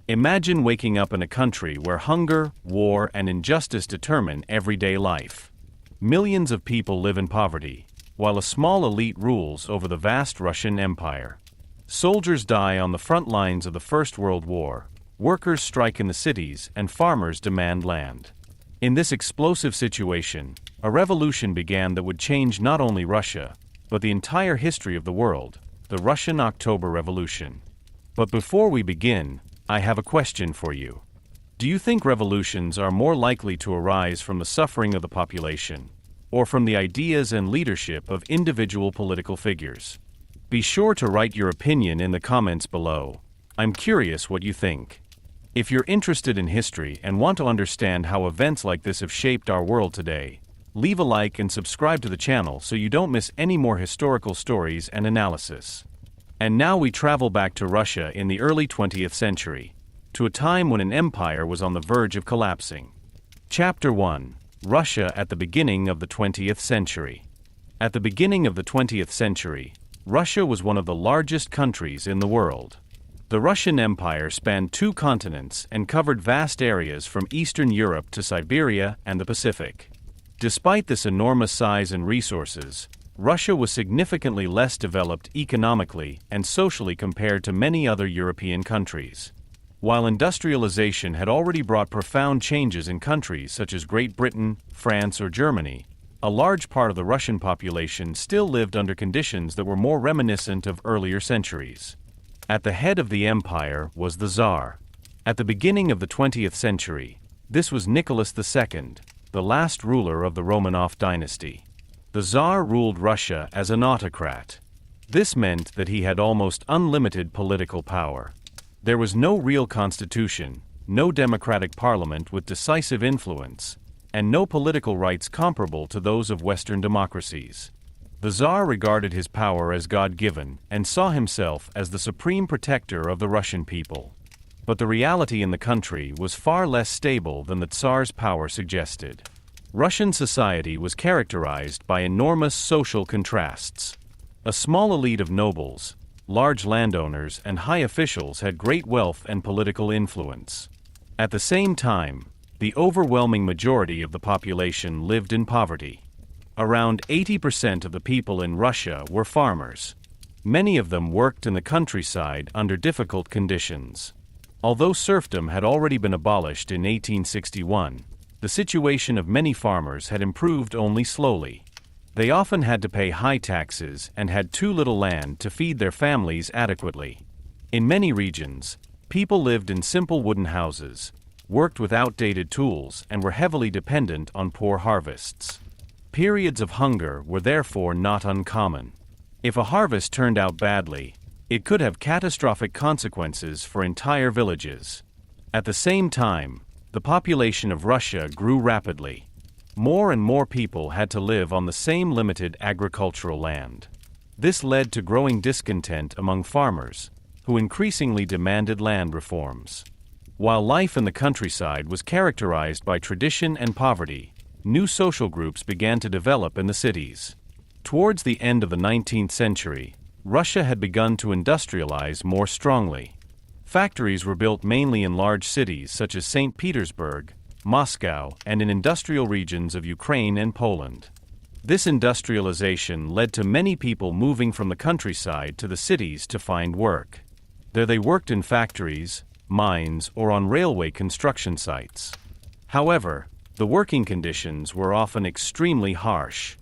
Imagine waking up in a country where hunger, war, and injustice determine everyday life. Millions of people live in poverty, while a small elite rules over the vast Russian Empire. Soldiers die on the front lines of the First World War, workers strike in the cities, and farmers demand land. In this explosive situation, a revolution began that would change not only Russia, but the entire history of the world, the Russian October Revolution. But before we begin, I have a question for you. Do you think revolutions are more likely to arise from the suffering of the population, or from the ideas and leadership of individual political figures? Be sure to write your opinion in the comments below. I'm curious what you think. If you're interested in history and want to understand how events like this have shaped our world today, leave a like and subscribe to the channel so you don't miss any more historical stories and analysis. And now we travel back to Russia in the early 20th century, to a time when an empire was on the verge of collapsing. Chapter 1. Russia at the beginning of the 20th century. At the beginning of the 20th century, Russia was one of the largest countries in the world. The Russian Empire spanned 2 continents and covered vast areas from Eastern Europe to Siberia and the Pacific. Despite this enormous size and resources, Russia was significantly less developed economically and socially compared to many other European countries. While industrialization had already brought profound changes in countries such as Great Britain, France, or Germany, a large part of the Russian population still lived under conditions that were more reminiscent of earlier centuries. At the head of the empire was the Tsar. At the beginning of the 20th century, this was Nicholas II, the last ruler of the Romanov dynasty. The Tsar ruled Russia as an autocrat. This meant that he had almost unlimited political power. There was no real constitution, no democratic parliament with decisive influence, and no political rights comparable to those of Western democracies. The Tsar regarded his power as God-given and saw himself as the supreme protector of the Russian people. But the reality in the country was far less stable than the Tsar's power suggested. Russian society was characterized by enormous social contrasts. A small elite of nobles, large landowners, and high officials had great wealth and political influence. At the same time, the overwhelming majority of the population lived in poverty. Around 80% of the people in Russia were farmers. Many of them worked in the countryside under difficult conditions. Although serfdom had already been abolished in 1861, the situation of many farmers had improved only slowly. They often had to pay high taxes and had too little land to feed their families adequately. In many regions, people lived in simple wooden houses, worked with outdated tools, and were heavily dependent on poor harvests. Periods of hunger were therefore not uncommon. If a harvest turned out badly, it could have catastrophic consequences for entire villages. At the same time, the population of Russia grew rapidly. More and more people had to live on the same limited agricultural land. This led to growing discontent among farmers, who increasingly demanded land reforms. While life in the countryside was characterized by tradition and poverty, new social groups began to develop in the cities. Towards the end of the 19th century, Russia had begun to industrialize more strongly. Factories were built mainly in large cities such as St. Petersburg, Moscow, and in industrial regions of Ukraine and Poland. This industrialization led to many people moving from the countryside to the cities to find work. There they worked in factories, mines, or on railway construction sites. However, the working conditions were often extremely harsh.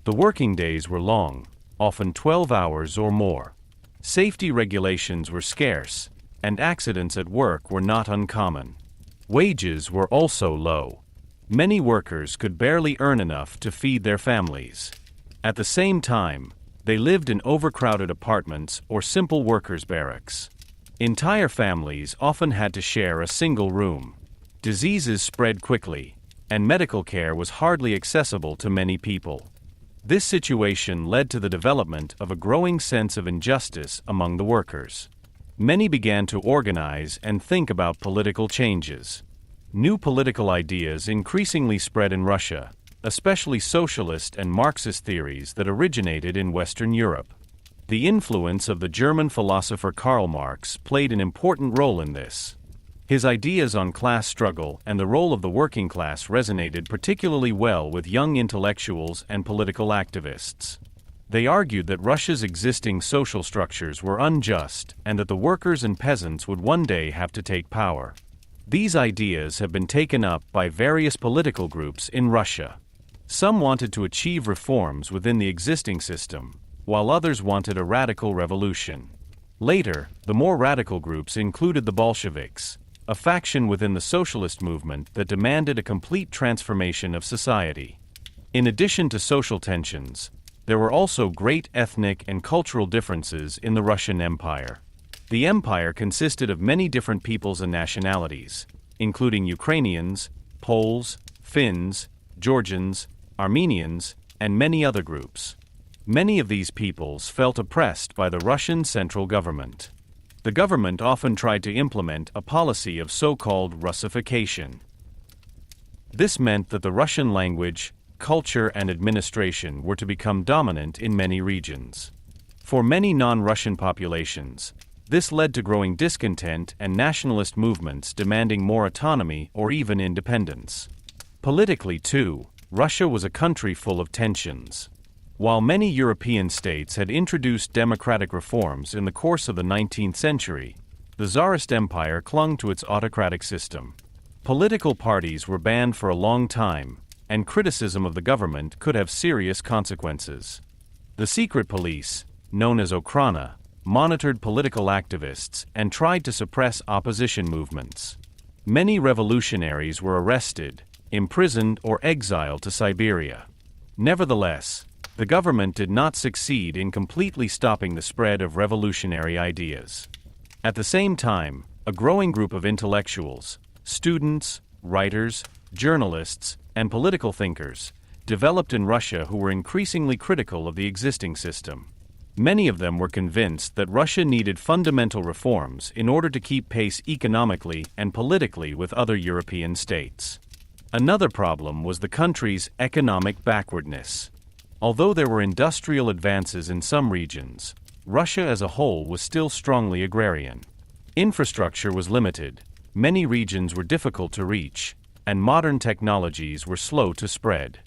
The working days were long, often 12 hours or more. Safety regulations were scarce, and accidents at work were not uncommon. Wages were also low. Many workers could barely earn enough to feed their families. At the same time, they lived in overcrowded apartments or simple workers' barracks. Entire families often had to share a single room. Diseases spread quickly, and medical care was hardly accessible to many people. This situation led to the development of a growing sense of injustice among the workers. Many began to organize and think about political changes. New political ideas increasingly spread in Russia, especially socialist and Marxist theories that originated in Western Europe. The influence of the German philosopher Karl Marx played an important role in this. His ideas on class struggle and the role of the working class resonated particularly well with young intellectuals and political activists. They argued that Russia's existing social structures were unjust and that the workers and peasants would one day have to take power. These ideas have been taken up by various political groups in Russia. Some wanted to achieve reforms within the existing system, while others wanted a radical revolution. Later, the more radical groups included the Bolsheviks, a faction within the socialist movement that demanded a complete transformation of society. In addition to social tensions, there were also great ethnic and cultural differences in the Russian Empire. The empire consisted of many different peoples and nationalities, including Ukrainians, Poles, Finns, Georgians, Armenians, and many other groups. Many of these peoples felt oppressed by the Russian central government. The government often tried to implement a policy of so-called Russification. This meant that the Russian language, culture, and administration were to become dominant in many regions. For many non-Russian populations, this led to growing discontent and nationalist movements demanding more autonomy or even independence. Politically, too, Russia was a country full of tensions. While many European states had introduced democratic reforms in the course of the 19th century, the Tsarist Empire clung to its autocratic system. Political parties were banned for a long time, and criticism of the government could have serious consequences. The secret police, known as Okhrana, monitored political activists and tried to suppress opposition movements. Many revolutionaries were arrested, imprisoned, or exiled to Siberia. Nevertheless, the government did not succeed in completely stopping the spread of revolutionary ideas. At the same time, a growing group of intellectuals, students, writers, journalists, and political thinkers developed in Russia who were increasingly critical of the existing system. Many of them were convinced that Russia needed fundamental reforms in order to keep pace economically and politically with other European states. Another problem was the country's economic backwardness. Although there were industrial advances in some regions, Russia as a whole was still strongly agrarian. Infrastructure was limited, many regions were difficult to reach, and modern technologies were slow to spread.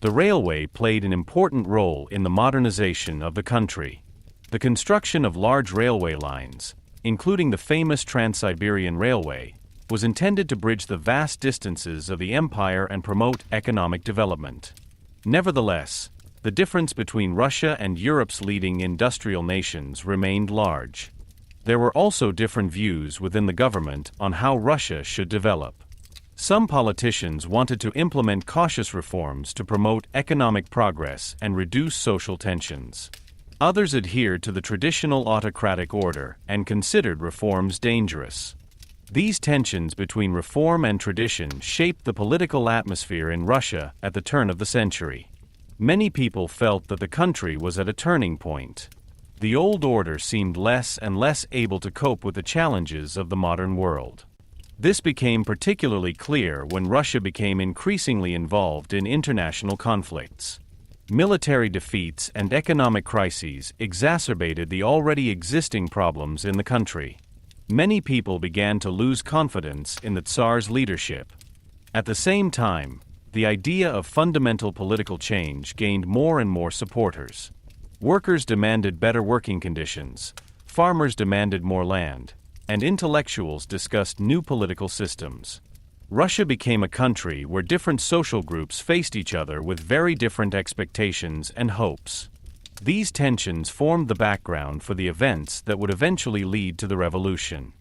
The railway played an important role in the modernization of the country. The construction of large railway lines, including the famous Trans-Siberian Railway, was intended to bridge the vast distances of the empire and promote economic development. Nevertheless, the difference between Russia and Europe's leading industrial nations remained large. There were also different views within the government on how Russia should develop. Some politicians wanted to implement cautious reforms to promote economic progress and reduce social tensions. Others adhered to the traditional autocratic order and considered reforms dangerous. These tensions between reform and tradition shaped the political atmosphere in Russia at the turn of the century. Many people felt that the country was at a turning point. The old order seemed less and less able to cope with the challenges of the modern world. This became particularly clear when Russia became increasingly involved in international conflicts. Military defeats and economic crises exacerbated the already existing problems in the country. Many people began to lose confidence in the Tsar's leadership. At the same time, the idea of fundamental political change gained more and more supporters. Workers demanded better working conditions, farmers demanded more land, and intellectuals discussed new political systems. Russia became a country where different social groups faced each other with very different expectations and hopes. These tensions formed the background for the events that would eventually lead to the revolution.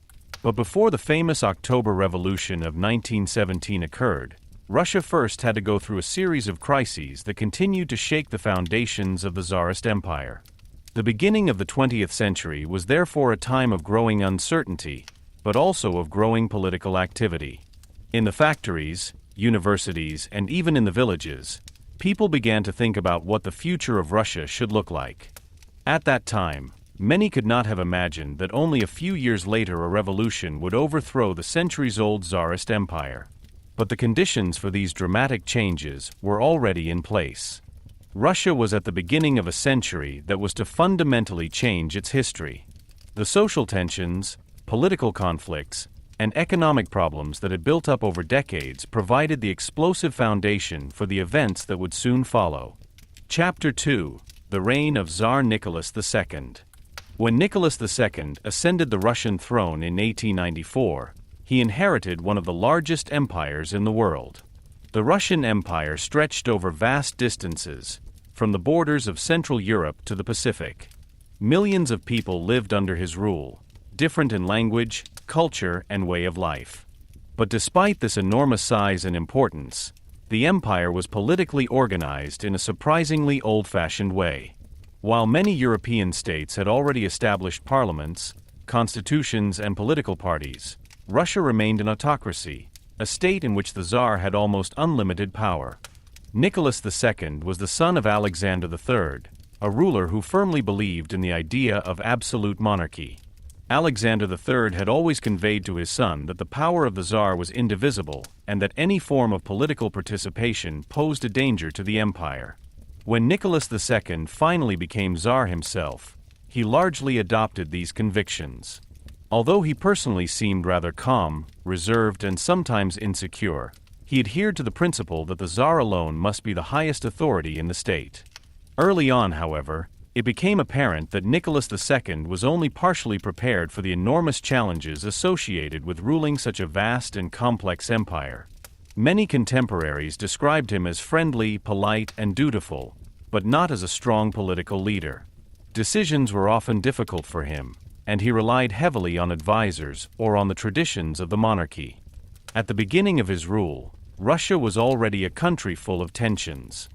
But before the famous October Revolution of 1917 occurred, Russia first had to go through a series of crises that continued to shake the foundations of the Tsarist Empire. The beginning of the 20th century was therefore a time of growing uncertainty, but also of growing political activity. In the factories, universities, and even in the villages, people began to think about what the future of Russia should look like. At that time, many could not have imagined that only a few years later a revolution would overthrow the centuries-old Tsarist Empire. But the conditions for these dramatic changes were already in place. Russia was at the beginning of a century that was to fundamentally change its history. The social tensions, political conflicts, and economic problems that had built up over decades provided the explosive foundation for the events that would soon follow. Chapter 2: The Reign of Tsar Nicholas II. When Nicholas II ascended the Russian throne in 1894, he inherited one of the largest empires in the world. The Russian Empire stretched over vast distances, from the borders of Central Europe to the Pacific. Millions of people lived under his rule, different in language, culture, and way of life. But despite this enormous size and importance, the empire was politically organized in a surprisingly old-fashioned way. While many European states had already established parliaments, constitutions, and political parties, Russia remained an autocracy, a state in which the Tsar had almost unlimited power. Nicholas II was the son of Alexander III, a ruler who firmly believed in the idea of absolute monarchy. Alexander III had always conveyed to his son that the power of the Tsar was indivisible and that any form of political participation posed a danger to the empire. When Nicholas II finally became Tsar himself, he largely adopted these convictions. Although he personally seemed rather calm, reserved, and sometimes insecure, he adhered to the principle that the Tsar alone must be the highest authority in the state. Early on, however, it became apparent that Nicholas II was only partially prepared for the enormous challenges associated with ruling such a vast and complex empire. Many contemporaries described him as friendly, polite, and dutiful, but not as a strong political leader. Decisions were often difficult for him, and he relied heavily on advisors or on the traditions of the monarchy. At the beginning of his rule, Russia was already a country full of tensions.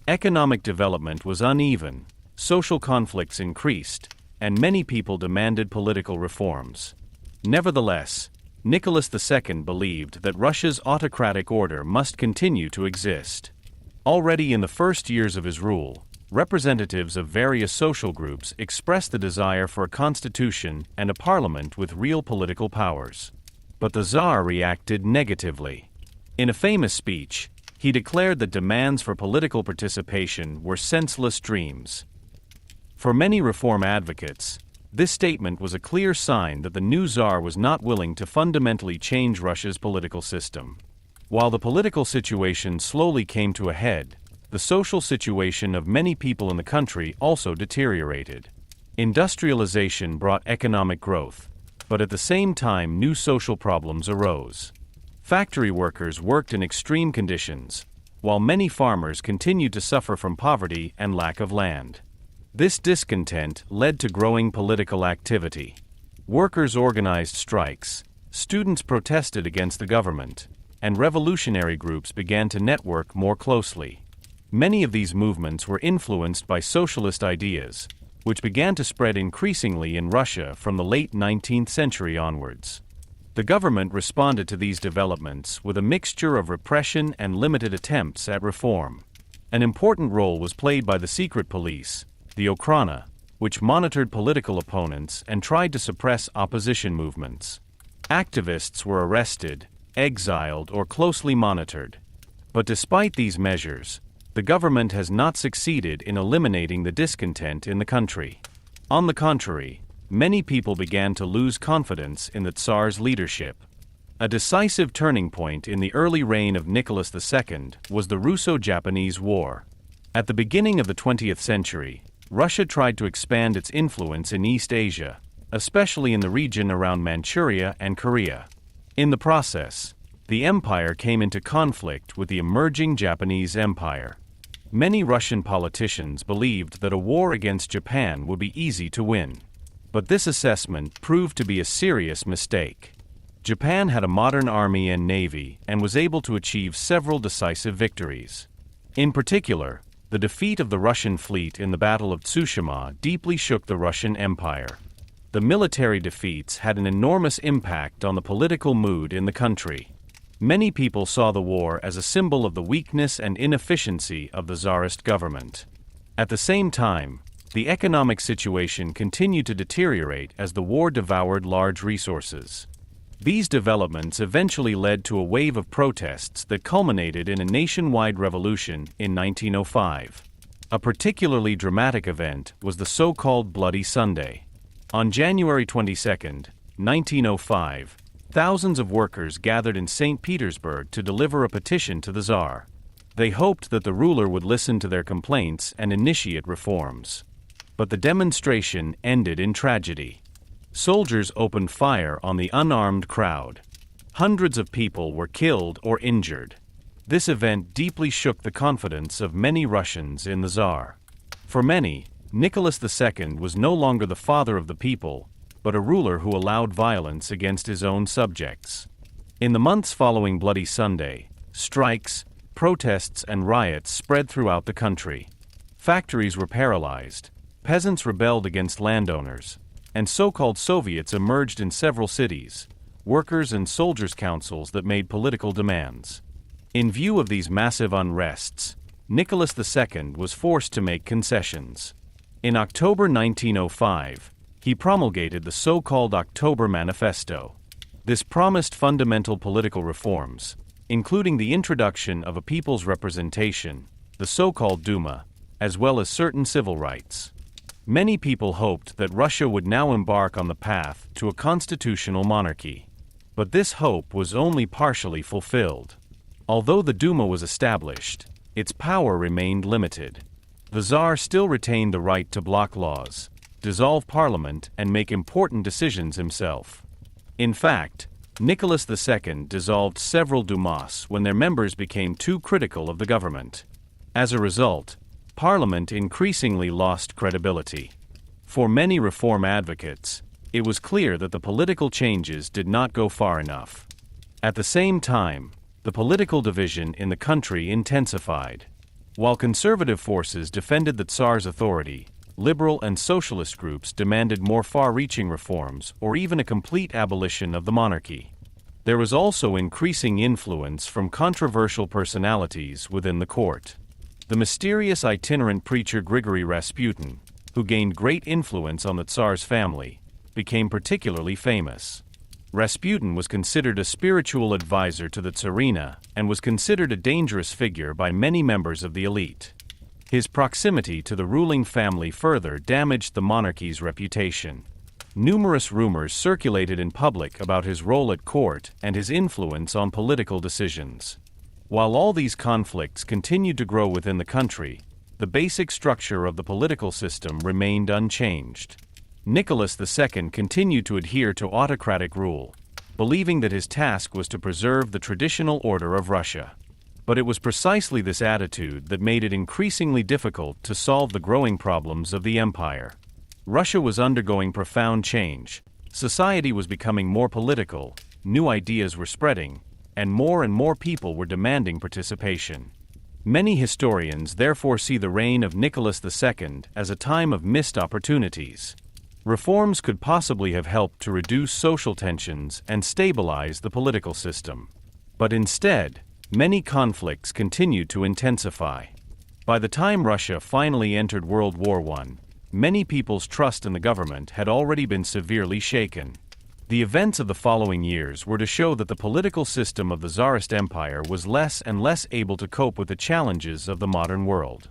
Economic development was uneven, social conflicts increased, and many people demanded political reforms. Nevertheless, Nicholas II believed that Russia's autocratic order must continue to exist. Already in the first years of his rule, representatives of various social groups expressed the desire for a constitution and a parliament with real political powers. But the Tsar reacted negatively. In a famous speech, he declared that demands for political participation were senseless dreams. For many reform advocates, this statement was a clear sign that the new Tsar was not willing to fundamentally change Russia's political system. While the political situation slowly came to a head, the social situation of many people in the country also deteriorated. Industrialization brought economic growth, but at the same time new social problems arose. Factory workers worked in extreme conditions, while many farmers continued to suffer from poverty and lack of land. This discontent led to growing political activity. Workers organized strikes, students protested against the government, and revolutionary groups began to network more closely. Many of these movements were influenced by socialist ideas, which began to spread increasingly in Russia from the late 19th century onwards. The government responded to these developments with a mixture of repression and limited attempts at reform. An important role was played by the secret police, the Okhrana, which monitored political opponents and tried to suppress opposition movements. Activists were arrested, exiled, or closely monitored. But despite these measures, the government has not succeeded in eliminating the discontent in the country. On the contrary, many people began to lose confidence in the Tsar's leadership. A decisive turning point in the early reign of Nicholas II was the Russo-Japanese War. At the beginning of the 20th century, Russia tried to expand its influence in East Asia, especially in the region around Manchuria and Korea. In the process, the empire came into conflict with the emerging Japanese Empire. Many Russian politicians believed that a war against Japan would be easy to win. But this assessment proved to be a serious mistake. Japan had a modern army and navy and was able to achieve several decisive victories. In particular, the defeat of the Russian fleet in the Battle of Tsushima deeply shook the Russian Empire. The military defeats had an enormous impact on the political mood in the country. Many people saw the war as a symbol of the weakness and inefficiency of the Tsarist government. At the same time, the economic situation continued to deteriorate as the war devoured large resources. These developments eventually led to a wave of protests that culminated in a nationwide revolution in 1905. A particularly dramatic event was the so-called Bloody Sunday. On January 22, 1905, Thousands of workers gathered in St. Petersburg to deliver a petition to the Tsar. They hoped that the ruler would listen to their complaints and initiate reforms. But the demonstration ended in tragedy. Soldiers opened fire on the unarmed crowd. Hundreds of people were killed or injured. This event deeply shook the confidence of many Russians in the Tsar. For many, Nicholas II was no longer the father of the people, but a ruler who allowed violence against his own subjects. In the months following Bloody Sunday, strikes, protests, and riots spread throughout the country. Factories were paralyzed, peasants rebelled against landowners, and so-called Soviets emerged in several cities, workers' and soldiers' councils that made political demands. In view of these massive unrests, Nicholas II was forced to make concessions. In October 1905, he promulgated the so-called October Manifesto. This promised fundamental political reforms, including the introduction of a people's representation, the so-called Duma, as well as certain civil rights. Many people hoped that Russia would now embark on the path to a constitutional monarchy. But this hope was only partially fulfilled. Although the Duma was established, its power remained limited. The Tsar still retained the right to block laws, dissolve parliament, and make important decisions himself. In fact, Nicholas II dissolved several Dumas when their members became too critical of the government. As a result, Parliament increasingly lost credibility. For many reform advocates, it was clear that the political changes did not go far enough. At the same time, the political division in the country intensified. While conservative forces defended the Tsar's authority, liberal and socialist groups demanded more far-reaching reforms or even a complete abolition of the monarchy. There was also increasing influence from controversial personalities within the court. The mysterious itinerant preacher Grigory Rasputin, who gained great influence on the Tsar's family, became particularly famous. Rasputin was considered a spiritual advisor to the Tsarina and was considered a dangerous figure by many members of the elite. His proximity to the ruling family further damaged the monarchy's reputation. Numerous rumors circulated in public about his role at court and his influence on political decisions. While all these conflicts continued to grow within the country, the basic structure of the political system remained unchanged. Nicholas II continued to adhere to autocratic rule, believing that his task was to preserve the traditional order of Russia. But it was precisely this attitude that made it increasingly difficult to solve the growing problems of the empire. Russia was undergoing profound change, society was becoming more political, new ideas were spreading, and more people were demanding participation. Many historians therefore see the reign of Nicholas II as a time of missed opportunities. Reforms could possibly have helped to reduce social tensions and stabilize the political system. But instead, many conflicts continued to intensify. By the time Russia finally entered World War I, many people's trust in the government had already been severely shaken. The events of the following years were to show that the political system of the Tsarist Empire was less and less able to cope with the challenges of the modern world.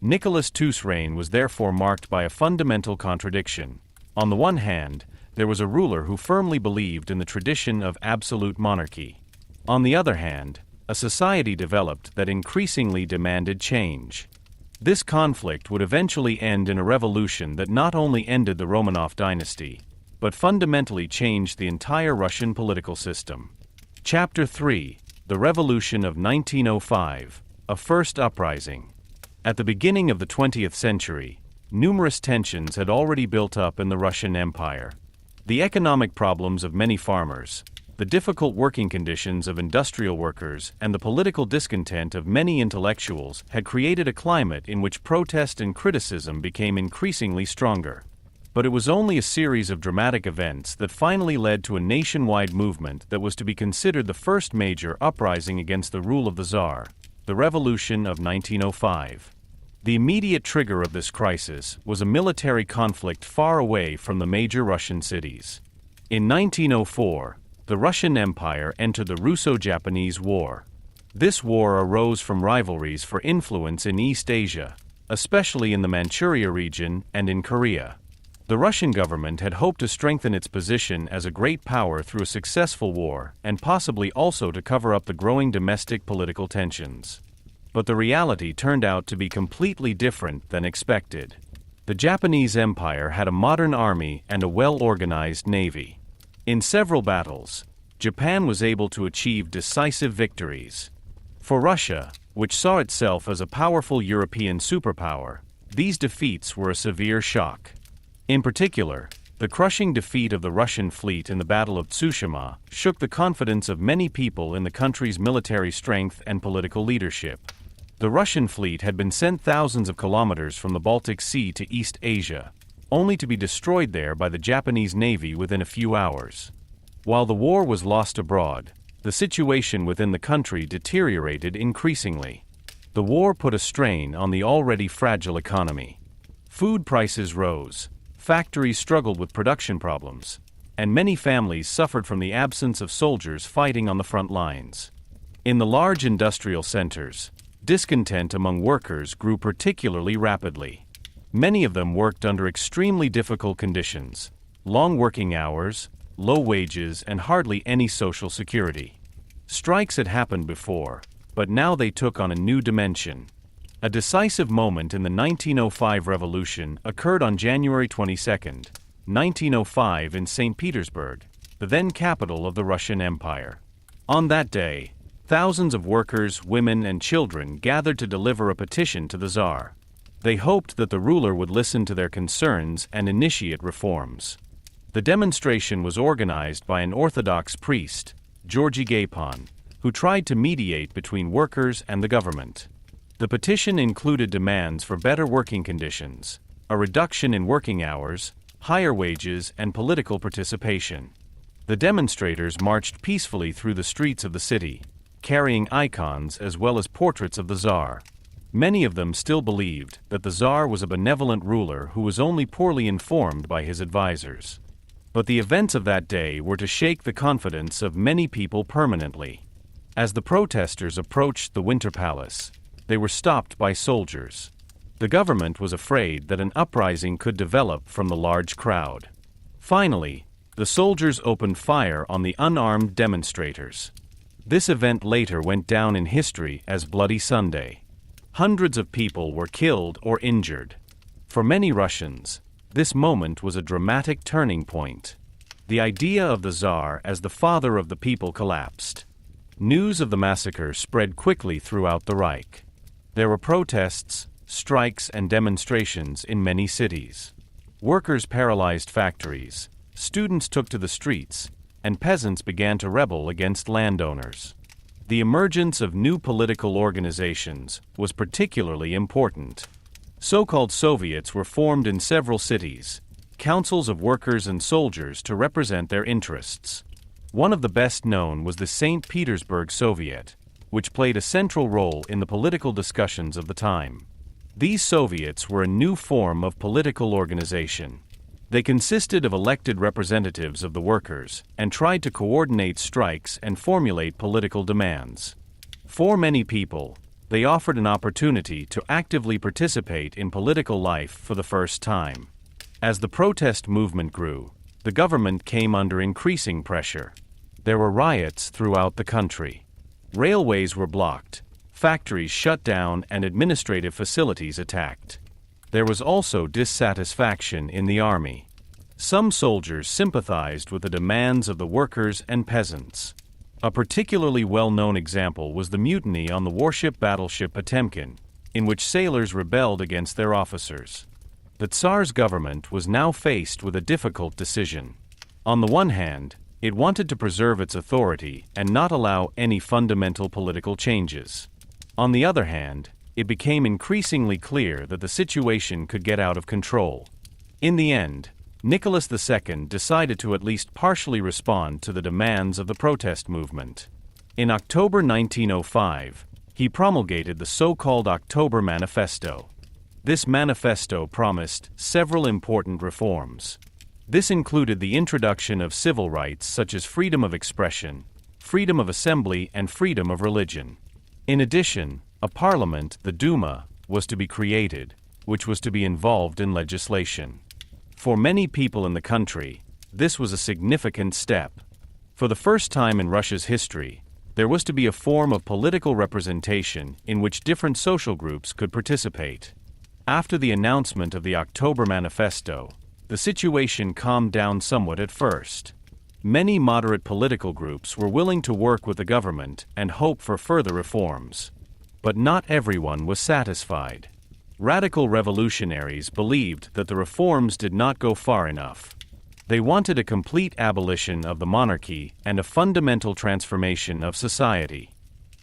Nicholas II's reign was therefore marked by a fundamental contradiction. On the one hand, there was a ruler who firmly believed in the tradition of absolute monarchy. On the other hand, a society developed that increasingly demanded change. This conflict would eventually end in a revolution that not only ended the Romanov dynasty, but fundamentally changed the entire Russian political system. Chapter 3: The Revolution of 1905, a First Uprising. At the beginning of the 20th century, numerous tensions had already built up in the Russian Empire. The economic problems of many farmers, the difficult working conditions of industrial workers, and the political discontent of many intellectuals had created a climate in which protest and criticism became increasingly stronger. But it was only a series of dramatic events that finally led to a nationwide movement that was to be considered the first major uprising against the rule of the Tsar, the Revolution of 1905. The immediate trigger of this crisis was a military conflict far away from the major Russian cities. In 1904, the Russian Empire entered the Russo-Japanese War. This war arose from rivalries for influence in East Asia, especially in the Manchuria region and in Korea. The Russian government had hoped to strengthen its position as a great power through a successful war and possibly also to cover up the growing domestic political tensions. But the reality turned out to be completely different than expected. The Japanese Empire had a modern army and a well-organized navy. In several battles, Japan was able to achieve decisive victories. For Russia, which saw itself as a powerful European superpower, these defeats were a severe shock. In particular, the crushing defeat of the Russian fleet in the Battle of Tsushima shook the confidence of many people in the country's military strength and political leadership. The Russian fleet had been sent thousands of kilometers from the Baltic Sea to East Asia, only to be destroyed there by the Japanese Navy within a few hours. While the war was lost abroad, the situation within the country deteriorated increasingly. The war put a strain on the already fragile economy. Food prices rose, factories struggled with production problems, and many families suffered from the absence of soldiers fighting on the front lines. In the large industrial centers, discontent among workers grew particularly rapidly. Many of them worked under extremely difficult conditions, long working hours, low wages, and hardly any social security. Strikes had happened before, but now they took on a new dimension. A decisive moment in the 1905 revolution occurred on January 22, 1905 in St. Petersburg, the then capital of the Russian Empire. On that day, thousands of workers, women, and children gathered to deliver a petition to the Tsar. They hoped that the ruler would listen to their concerns and initiate reforms. The demonstration was organized by an Orthodox priest, Georgy Gapon, who tried to mediate between workers and the government. The petition included demands for better working conditions, a reduction in working hours, higher wages, and political participation. The demonstrators marched peacefully through the streets of the city, carrying icons as well as portraits of the Tsar. Many of them still believed that the Tsar was a benevolent ruler who was only poorly informed by his advisors. But the events of that day were to shake the confidence of many people permanently. As the protesters approached the Winter Palace, they were stopped by soldiers. The government was afraid that an uprising could develop from the large crowd. Finally, the soldiers opened fire on the unarmed demonstrators. This event later went down in history as Bloody Sunday. Hundreds of people were killed or injured. For many Russians, this moment was a dramatic turning point. The idea of the Tsar as the father of the people collapsed. News of the massacre spread quickly throughout the Reich. There were protests, strikes, and demonstrations in many cities. Workers paralyzed factories, students took to the streets, and peasants began to rebel against landowners. The emergence of new political organizations was particularly important. So-called Soviets were formed in several cities, councils of workers and soldiers to represent their interests. One of the best known was the St. Petersburg Soviet, which played a central role in the political discussions of the time. These Soviets were a new form of political organization. They consisted of elected representatives of the workers and tried to coordinate strikes and formulate political demands. For many people, they offered an opportunity to actively participate in political life for the first time. As the protest movement grew, the government came under increasing pressure. There were riots throughout the country. Railways were blocked, factories shut down, and administrative facilities attacked. There was also dissatisfaction in the army. Some soldiers sympathized with the demands of the workers and peasants. A particularly well-known example was the mutiny on the warship battleship Potemkin, in which sailors rebelled against their officers. The Tsar's government was now faced with a difficult decision. On the one hand, it wanted to preserve its authority and not allow any fundamental political changes. On the other hand, it became increasingly clear that the situation could get out of control. In the end, Nicholas II decided to at least partially respond to the demands of the protest movement. In October 1905, he promulgated the so-called October Manifesto. This manifesto promised several important reforms. This included the introduction of civil rights such as freedom of expression, freedom of assembly, and freedom of religion. In addition, a parliament, the Duma, was to be created, which was to be involved in legislation. For many people in the country, this was a significant step. For the first time in Russia's history, there was to be a form of political representation in which different social groups could participate. After the announcement of the October Manifesto, the situation calmed down somewhat at first. Many moderate political groups were willing to work with the government and hope for further reforms. But not everyone was satisfied. Radical revolutionaries believed that the reforms did not go far enough. They wanted a complete abolition of the monarchy and a fundamental transformation of society.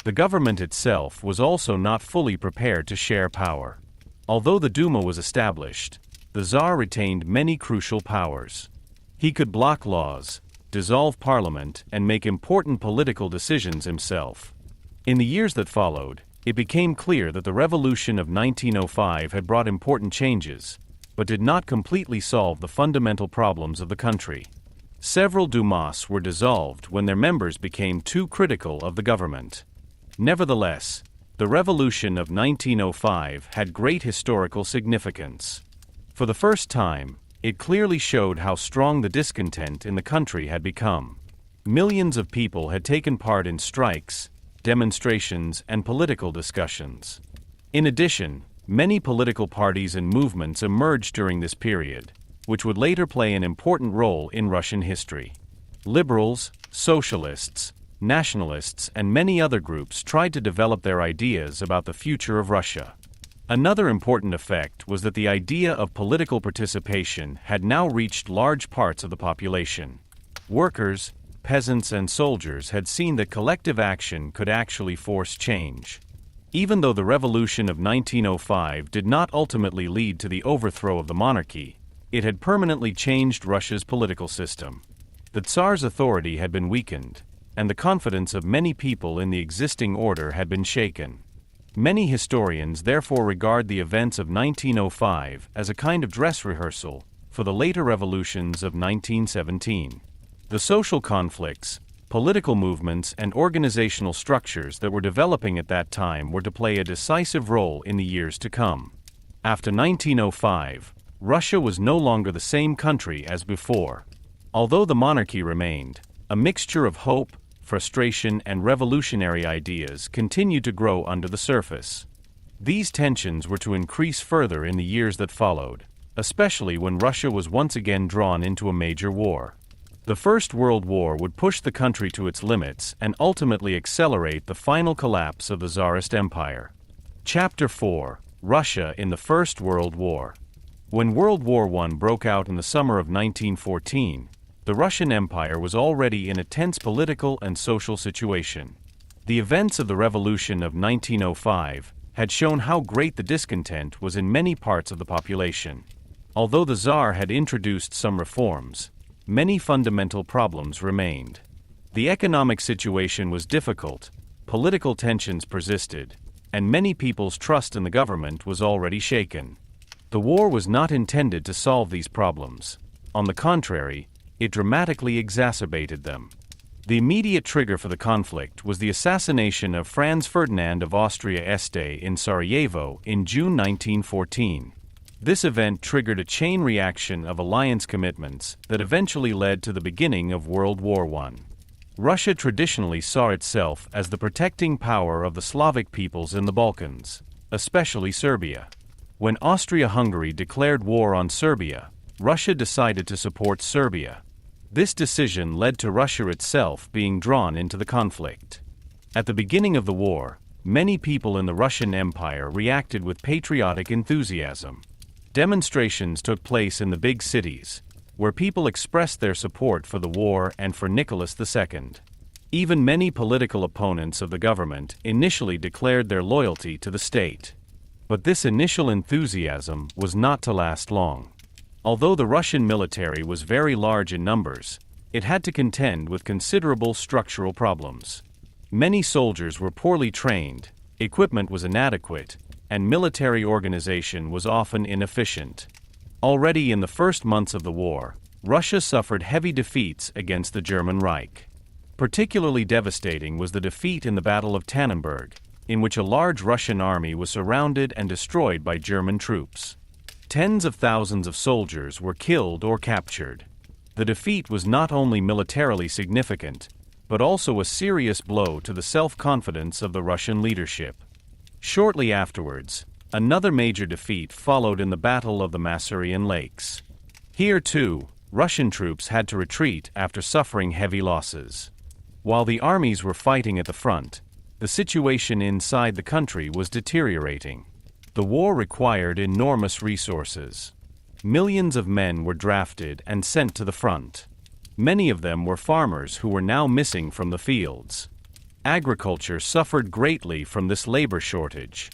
The government itself was also not fully prepared to share power. Although the Duma was established, the Tsar retained many crucial powers. He could block laws, dissolve parliament, and make important political decisions himself. In the years that followed, it became clear that the revolution of 1905 had brought important changes, but did not completely solve the fundamental problems of the country. Several Dumas were dissolved when their members became too critical of the government. Nevertheless, the revolution of 1905 had great historical significance. For the first time, it clearly showed how strong the discontent in the country had become. Millions of people had taken part in strikes, demonstrations, and political discussions. In addition, many political parties and movements emerged during this period, which would later play an important role in Russian history. Liberals, socialists, nationalists, and many other groups tried to develop their ideas about the future of Russia. Another important effect was that the idea of political participation had now reached large parts of the population. Workers, peasants, and soldiers had seen that collective action could actually force change. Even though the revolution of 1905 did not ultimately lead to the overthrow of the monarchy, it had permanently changed Russia's political system. The Tsar's authority had been weakened, and the confidence of many people in the existing order had been shaken. Many historians therefore regard the events of 1905 as a kind of dress rehearsal for the later revolutions of 1917. The social conflicts, political movements, and organizational structures that were developing at that time were to play a decisive role in the years to come. After 1905, Russia was no longer the same country as before. Although the monarchy remained, a mixture of hope, frustration, and revolutionary ideas continued to grow under the surface. These tensions were to increase further in the years that followed, especially when Russia was once again drawn into a major war. The First World War would push the country to its limits and ultimately accelerate the final collapse of the Tsarist Empire. Chapter 4: Russia in the First World War. When World War I broke out in the summer of 1914, the Russian Empire was already in a tense political and social situation. The events of the Revolution of 1905 had shown how great the discontent was in many parts of the population. Although the Tsar had introduced some reforms, many fundamental problems remained. The economic situation was difficult, political tensions persisted, and many people's trust in the government was already shaken. The war was not intended to solve these problems. On the contrary, it dramatically exacerbated them. The immediate trigger for the conflict was the assassination of Franz Ferdinand of Austria-Este in Sarajevo in June 1914. This event triggered a chain reaction of alliance commitments that eventually led to the beginning of World War I. Russia traditionally saw itself as the protecting power of the Slavic peoples in the Balkans, especially Serbia. When Austria-Hungary declared war on Serbia, Russia decided to support Serbia. This decision led to Russia itself being drawn into the conflict. At the beginning of the war, many people in the Russian Empire reacted with patriotic enthusiasm. Demonstrations took place in the big cities, where people expressed their support for the war and for Nicholas II. Even many political opponents of the government initially declared their loyalty to the state. But this initial enthusiasm was not to last long. Although the Russian military was very large in numbers, it had to contend with considerable structural problems. Many soldiers were poorly trained, equipment was inadequate, and military organization was often inefficient. Already in the first months of the war, Russia suffered heavy defeats against the German Reich. Particularly devastating was the defeat in the Battle of Tannenberg, in which a large Russian army was surrounded and destroyed by German troops. Tens of thousands of soldiers were killed or captured. The defeat was not only militarily significant, but also a serious blow to the self-confidence of the Russian leadership. Shortly afterwards, another major defeat followed in the Battle of the Masurian Lakes. Here, too, Russian troops had to retreat after suffering heavy losses. While the armies were fighting at the front, the situation inside the country was deteriorating. The war required enormous resources. Millions of men were drafted and sent to the front. Many of them were farmers who were now missing from the fields. Agriculture suffered greatly from this labor shortage.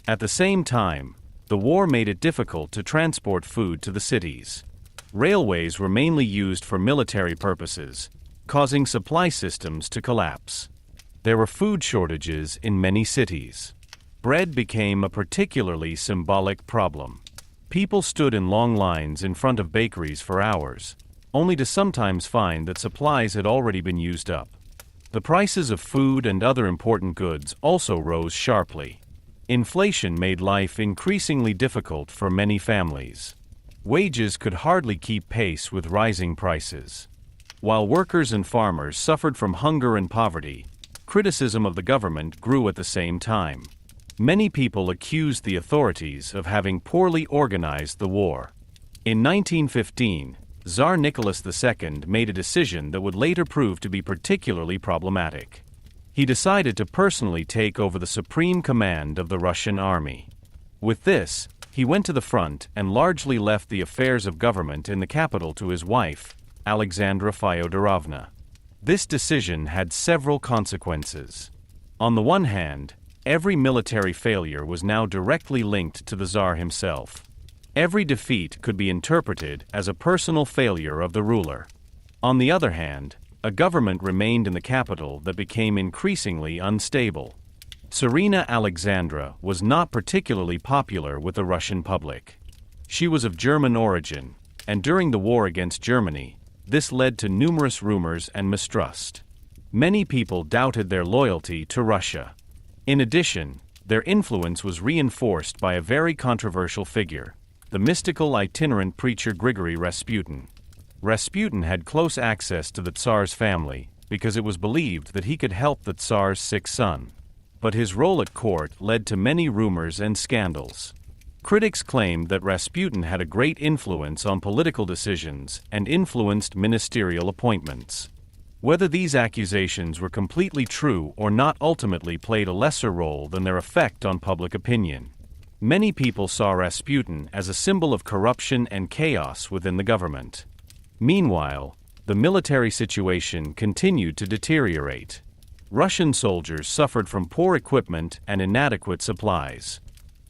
At the same time, the war made it difficult to transport food to the cities. Railways were mainly used for military purposes, causing supply systems to collapse. There were food shortages in many cities. Bread became a particularly symbolic problem. People stood in long lines in front of bakeries for hours, only to sometimes find that supplies had already been used up. The prices of food and other important goods also rose sharply. Inflation made life increasingly difficult for many families. Wages could hardly keep pace with rising prices. While workers and farmers suffered from hunger and poverty, criticism of the government grew at the same time. Many people accused the authorities of having poorly organized the war. In 1915, Tsar Nicholas II made a decision that would later prove to be particularly problematic. He decided to personally take over the supreme command of the Russian army. With this, he went to the front and largely left the affairs of government in the capital to his wife, Alexandra Fyodorovna. This decision had several consequences. On the one hand, every military failure was now directly linked to the Tsar himself. Every defeat could be interpreted as a personal failure of the ruler. On the other hand, a government remained in the capital that became increasingly unstable. Tsarina Alexandra was not particularly popular with the Russian public. She was of German origin, and during the war against Germany, this led to numerous rumors and mistrust. Many people doubted their loyalty to Russia. In addition, their influence was reinforced by a very controversial figure, the mystical itinerant preacher Grigory Rasputin. Rasputin had close access to the Tsar's family because it was believed that he could help the Tsar's sick son. But his role at court led to many rumors and scandals. Critics claimed that Rasputin had a great influence on political decisions and influenced ministerial appointments. Whether these accusations were completely true or not ultimately played a lesser role than their effect on public opinion. Many people saw Rasputin as a symbol of corruption and chaos within the government. Meanwhile, the military situation continued to deteriorate. Russian soldiers suffered from poor equipment and inadequate supplies.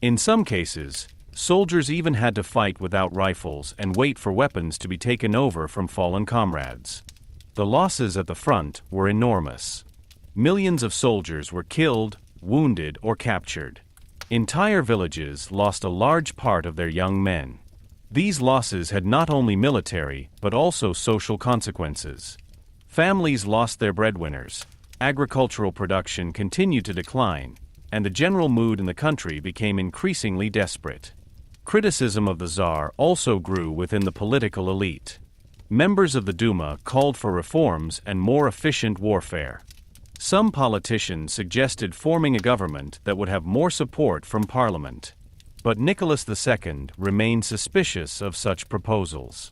In some cases, soldiers even had to fight without rifles and wait for weapons to be taken over from fallen comrades. The losses at the front were enormous. Millions of soldiers were killed, wounded, or captured. Entire villages lost a large part of their young men. These losses had not only military, but also social consequences. Families lost their breadwinners, agricultural production continued to decline, and the general mood in the country became increasingly desperate. Criticism of the Tsar also grew within the political elite. Members of the Duma called for reforms and more efficient warfare. Some politicians suggested forming a government that would have more support from parliament. But Nicholas II remained suspicious of such proposals.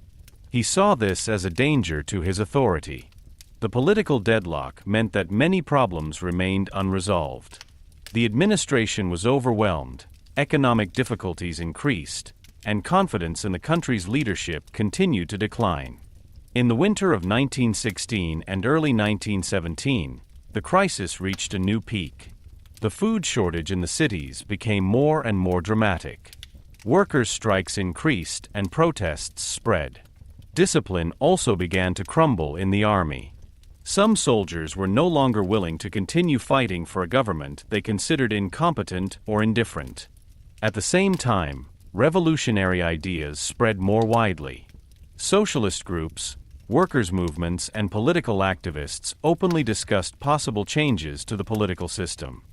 He saw this as a danger to his authority. The political deadlock meant that many problems remained unresolved. The administration was overwhelmed, economic difficulties increased, and confidence in the country's leadership continued to decline. In the winter of 1916 and early 1917, the crisis reached a new peak. The food shortage in the cities became more and more dramatic. Workers' strikes increased and protests spread. Discipline also began to crumble in the army. Some soldiers were no longer willing to continue fighting for a government they considered incompetent or indifferent. At the same time, revolutionary ideas spread more widely. Socialist groups, workers' movements, and political activists openly discussed possible changes to the political system.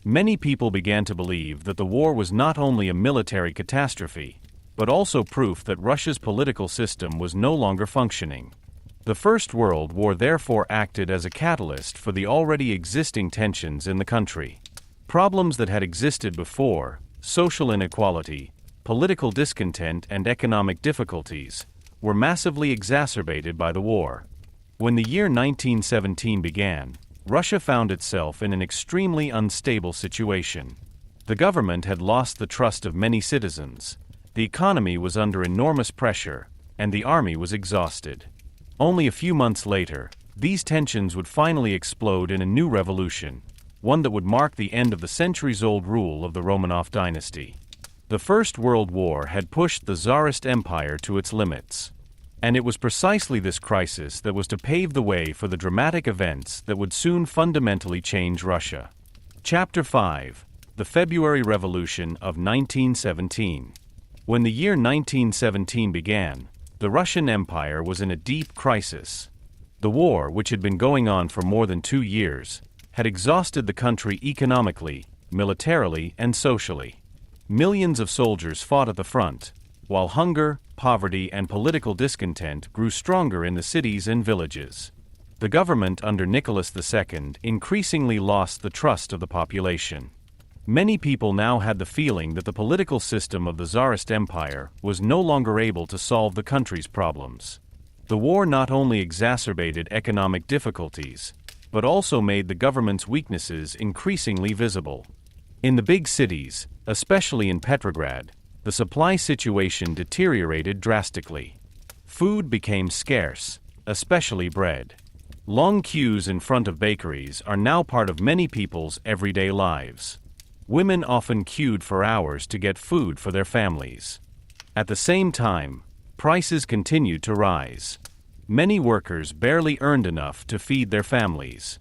Many people began to believe that the war was not only a military catastrophe, but also proof that Russia's political system was no longer functioning. The First World War therefore acted as a catalyst for the already existing tensions in the country. Problems that had existed before, social inequality, political discontent, and economic difficulties, were massively exacerbated by the war. When the year 1917 began, Russia found itself in an extremely unstable situation. The government had lost the trust of many citizens, the economy was under enormous pressure, and the army was exhausted. Only a few months later, these tensions would finally explode in a new revolution, one that would mark the end of the centuries-old rule of the Romanov dynasty. The First World War had pushed the Tsarist Empire to its limits. And it was precisely this crisis that was to pave the way for the dramatic events that would soon fundamentally change Russia. Chapter 5: The February Revolution of 1917. When the year 1917 began, the Russian Empire was in a deep crisis. The war, which had been going on for more than 2 years, had exhausted the country economically, militarily, and socially. Millions of soldiers fought at the front, while hunger, poverty, and political discontent grew stronger in the cities and villages. The government under Nicholas II increasingly lost the trust of the population. Many people now had the feeling that the political system of the Tsarist Empire was no longer able to solve the country's problems. The war not only exacerbated economic difficulties, but also made the government's weaknesses increasingly visible. In the big cities, especially in Petrograd, the supply situation deteriorated drastically. Food became scarce, especially bread. Long queues in front of bakeries are now part of many people's everyday lives. Women often queued for hours to get food for their families. At the same time, prices continued to rise. Many workers barely earned enough to feed their families.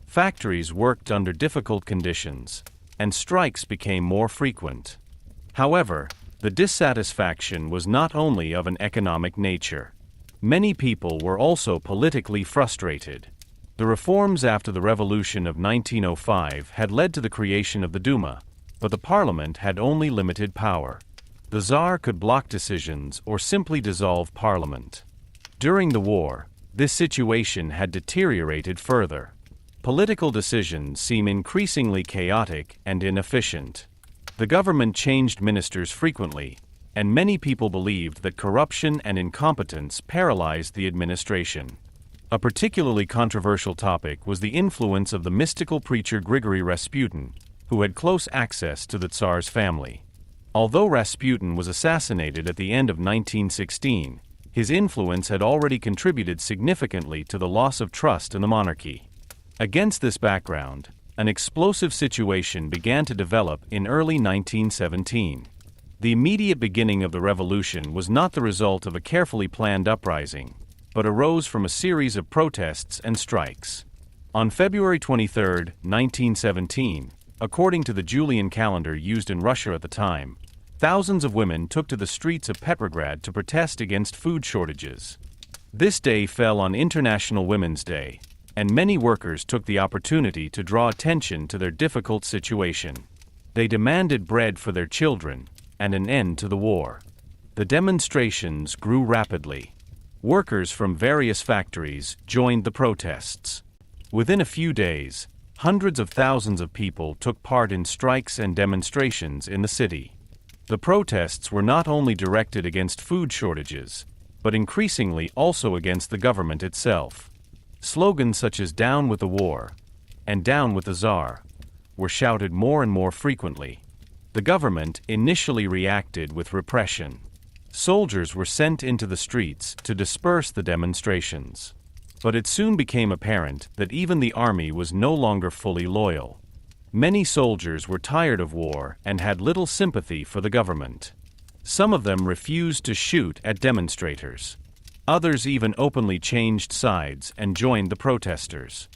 Factories worked under difficult conditions, and strikes became more frequent. However, the dissatisfaction was not only of an economic nature. Many people were also politically frustrated. The reforms after the Revolution of 1905 had led to the creation of the Duma, but the parliament had only limited power. The Tsar could block decisions or simply dissolve parliament. During the war, this situation had deteriorated further. Political decisions seem increasingly chaotic and inefficient. The government changed ministers frequently, and many people believed that corruption and incompetence paralyzed the administration. A particularly controversial topic was the influence of the mystical preacher Grigory Rasputin, who had close access to the Tsar's family. Although Rasputin was assassinated at the end of 1916, his influence had already contributed significantly to the loss of trust in the monarchy. Against this background, an explosive situation began to develop in early 1917. The immediate beginning of the revolution was not the result of a carefully planned uprising, but arose from a series of protests and strikes. On February 23, 1917, according to the Julian calendar used in Russia at the time, thousands of women took to the streets of Petrograd to protest against food shortages. This day fell on International Women's Day, and many workers took the opportunity to draw attention to their difficult situation. They demanded bread for their children and an end to the war. The demonstrations grew rapidly. Workers from various factories joined the protests. Within a few days, hundreds of thousands of people took part in strikes and demonstrations in the city. The protests were not only directed against food shortages, but increasingly also against the government itself. Slogans such as "Down with the war" and "Down with the Tsar" were shouted more and more frequently. The government initially reacted with repression. Soldiers were sent into the streets to disperse the demonstrations. But it soon became apparent that even the army was no longer fully loyal. Many soldiers were tired of war and had little sympathy for the government. Some of them refused to shoot at demonstrators. Others even openly changed sides and joined the protesters.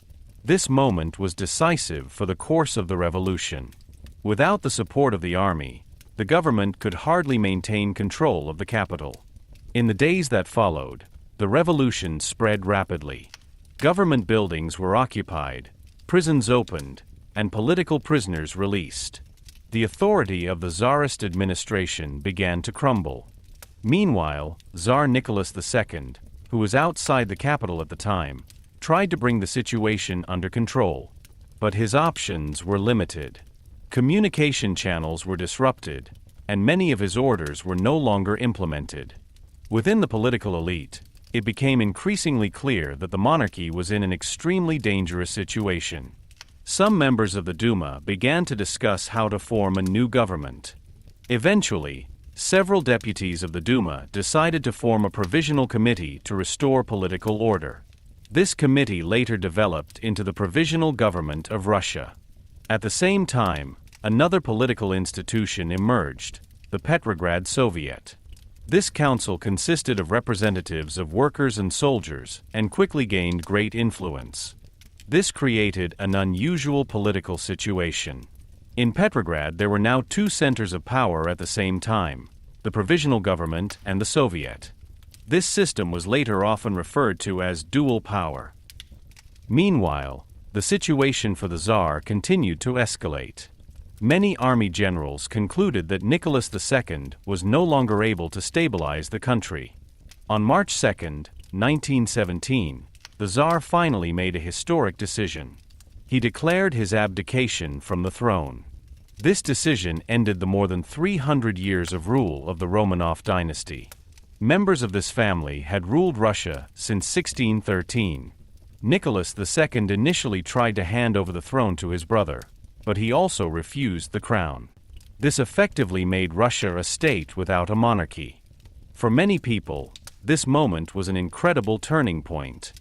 This moment was decisive for the course of the revolution. Without the support of the army, the government could hardly maintain control of the capital. In the days that followed, the revolution spread rapidly. Government buildings were occupied, prisons opened, and political prisoners released. The authority of the Tsarist administration began to crumble. Meanwhile, Tsar Nicholas II, who was outside the capital at the time, tried to bring the situation under control. But his options were limited. Communication channels were disrupted, and many of his orders were no longer implemented. Within the political elite, it became increasingly clear that the monarchy was in an extremely dangerous situation. Some members of the Duma began to discuss how to form a new government. Eventually, several deputies of the Duma decided to form a provisional committee to restore political order. This committee later developed into the Provisional Government of Russia. At the same time, another political institution emerged, the Petrograd Soviet. This council consisted of representatives of workers and soldiers and quickly gained great influence. This created an unusual political situation. In Petrograd, there were now two centers of power at the same time, the Provisional Government and the Soviet. This system was later often referred to as dual power. Meanwhile, the situation for the Tsar continued to escalate. Many army generals concluded that Nicholas II was no longer able to stabilize the country. On March 2, 1917, the Tsar finally made a historic decision. He declared his abdication from the throne. This decision ended the more than 300 years of rule of the Romanov dynasty. Members of this family had ruled Russia since 1613. Nicholas II initially tried to hand over the throne to his brother, but he also refused the crown. This effectively made Russia a state without a monarchy. For many people, this moment was an incredible turning point.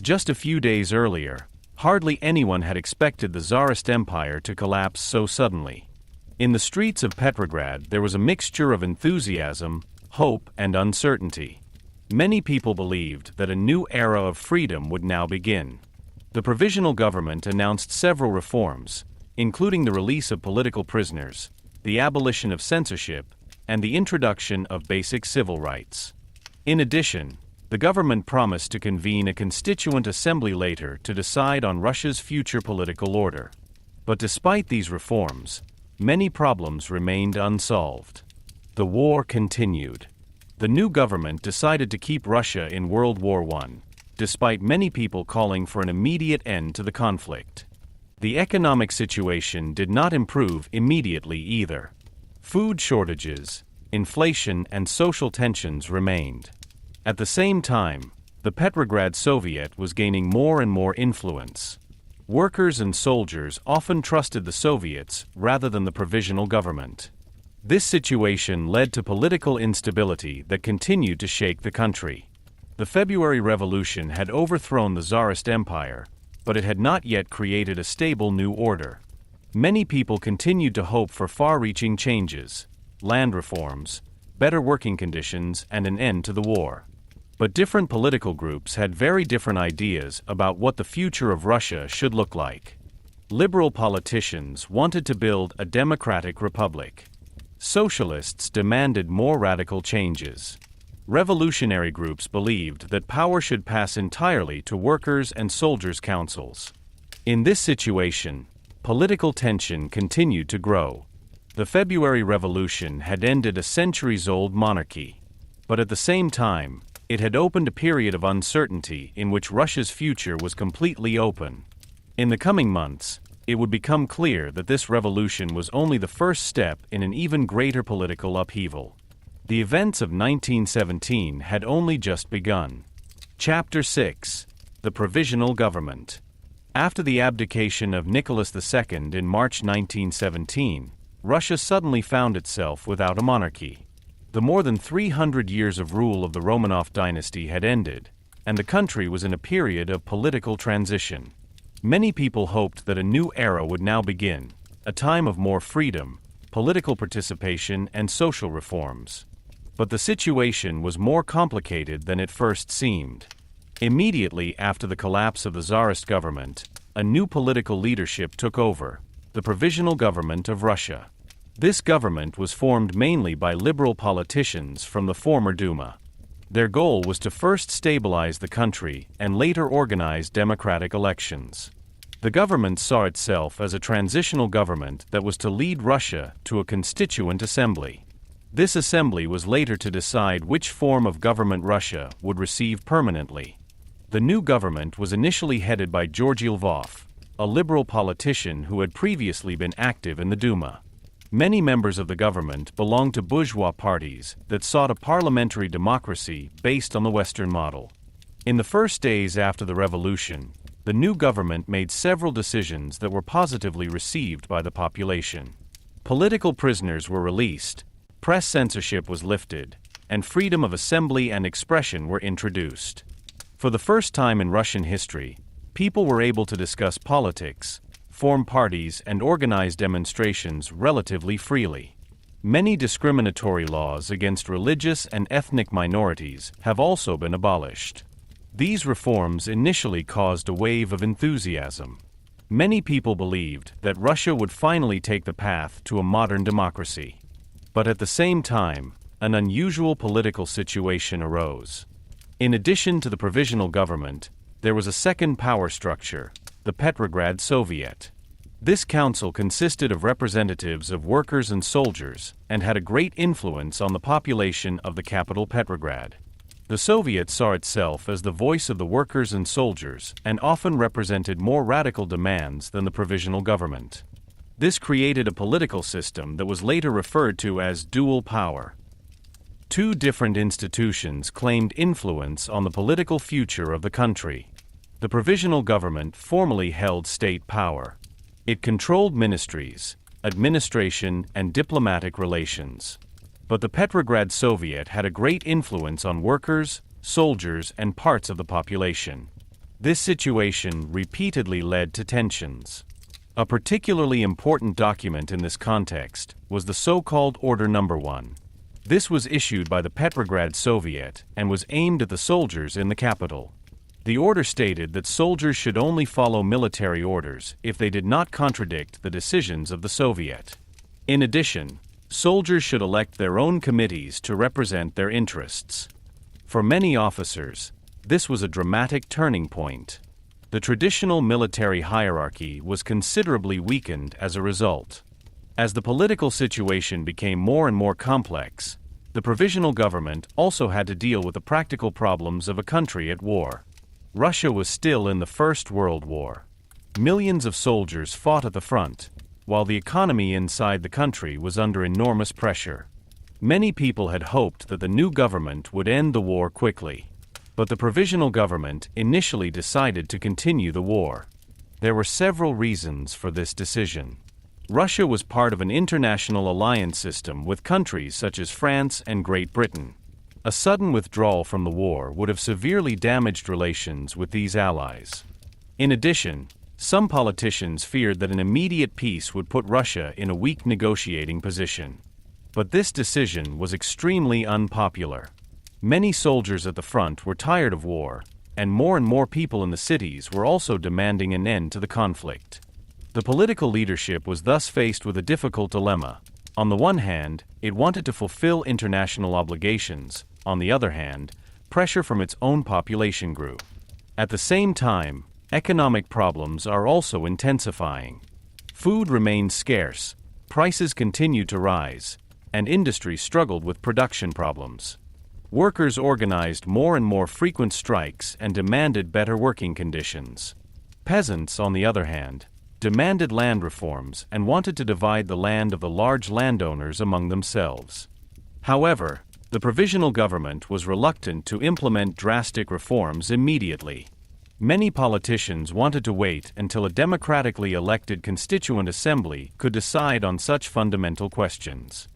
Just a few days earlier, hardly anyone had expected the Tsarist Empire to collapse so suddenly. In the streets of Petrograd, there was a mixture of enthusiasm, hope, and uncertainty. Many people believed that a new era of freedom would now begin. The Provisional Government announced several reforms, including the release of political prisoners, the abolition of censorship, and the introduction of basic civil rights. In addition, the government promised to convene a constituent assembly later to decide on Russia's future political order. But despite these reforms, many problems remained unsolved. The war continued. The new government decided to keep Russia in World War I, despite many people calling for an immediate end to the conflict. The economic situation did not improve immediately either. Food shortages, inflation, and social tensions remained. At the same time, the Petrograd Soviet was gaining more and more influence. Workers and soldiers often trusted the Soviets rather than the Provisional Government. This situation led to political instability that continued to shake the country. The February Revolution had overthrown the Tsarist Empire, but it had not yet created a stable new order. Many people continued to hope for far-reaching changes, land reforms, better working conditions, and an end to the war. But different political groups had very different ideas about what the future of Russia should look like. Liberal politicians wanted to build a democratic republic. Socialists demanded more radical changes. Revolutionary groups believed that power should pass entirely to workers' and soldiers' councils. In this situation, political tension continued to grow. The February Revolution had ended a centuries-old monarchy. But at the same time, it had opened a period of uncertainty in which Russia's future was completely open. In the coming months, it would become clear that this revolution was only the first step in an even greater political upheaval. The events of 1917 had only just begun. Chapter 6: The Provisional Government. After the abdication of Nicholas II in March 1917, Russia suddenly found itself without a monarchy. The more than 300 years of rule of the Romanov dynasty had ended, and the country was in a period of political transition. Many people hoped that a new era would now begin, a time of more freedom, political participation, and social reforms. But the situation was more complicated than it first seemed. Immediately after the collapse of the Tsarist government, a new political leadership took over, the Provisional Government of Russia. This government was formed mainly by liberal politicians from the former Duma. Their goal was to first stabilize the country and later organize democratic elections. The government saw itself as a transitional government that was to lead Russia to a constituent assembly. This assembly was later to decide which form of government Russia would receive permanently. The new government was initially headed by Georgy Lvov, a liberal politician who had previously been active in the Duma. Many members of the government belonged to bourgeois parties that sought a parliamentary democracy based on the Western model. In the first days after the revolution, the new government made several decisions that were positively received by the population. Political prisoners were released, press censorship was lifted, and freedom of assembly and expression were introduced. For the first time in Russian history, people were able to discuss politics, form parties, and organize demonstrations relatively freely. Many discriminatory laws against religious and ethnic minorities have also been abolished. These reforms initially caused a wave of enthusiasm. Many people believed that Russia would finally take the path to a modern democracy. But at the same time, an unusual political situation arose. In addition to the Provisional Government, there was a second power structure, the Petrograd Soviet. This council consisted of representatives of workers and soldiers and had a great influence on the population of the capital Petrograd. The Soviet saw itself as the voice of the workers and soldiers and often represented more radical demands than the Provisional Government. This created a political system that was later referred to as dual power. Two different institutions claimed influence on the political future of the country. The Provisional Government formally held state power. It controlled ministries, administration, and diplomatic relations. But the Petrograd Soviet had a great influence on workers, soldiers, and parts of the population. This situation repeatedly led to tensions. A particularly important document in this context was the so-called Order No. 1. This was issued by the Petrograd Soviet and was aimed at the soldiers in the capital. The order stated that soldiers should only follow military orders if they did not contradict the decisions of the Soviet. In addition, soldiers should elect their own committees to represent their interests. For many officers, this was a dramatic turning point. The traditional military hierarchy was considerably weakened as a result. As the political situation became more and more complex, the Provisional Government also had to deal with the practical problems of a country at war. Russia was still in the First World War. Millions of soldiers fought at the front, while the economy inside the country was under enormous pressure. Many people had hoped that the new government would end the war quickly, but the Provisional Government initially decided to continue the war. There were several reasons for this decision. Russia was part of an international alliance system with countries such as France and Great Britain. A sudden withdrawal from the war would have severely damaged relations with these allies. In addition, some politicians feared that an immediate peace would put Russia in a weak negotiating position. But this decision was extremely unpopular. Many soldiers at the front were tired of war, and more people in the cities were also demanding an end to the conflict. The political leadership was thus faced with a difficult dilemma. On the one hand, it wanted to fulfill international obligations. On the other hand, pressure from its own population grew. At the same time, economic problems are also intensifying. Food remained scarce, prices continued to rise, and industry struggled with production problems. Workers organized more and more frequent strikes and demanded better working conditions. Peasants, on the other hand, demanded land reforms and wanted to divide the land of the large landowners among themselves. However, the Provisional Government was reluctant to implement drastic reforms immediately. Many politicians wanted to wait until a democratically elected constituent assembly could decide on such fundamental questions.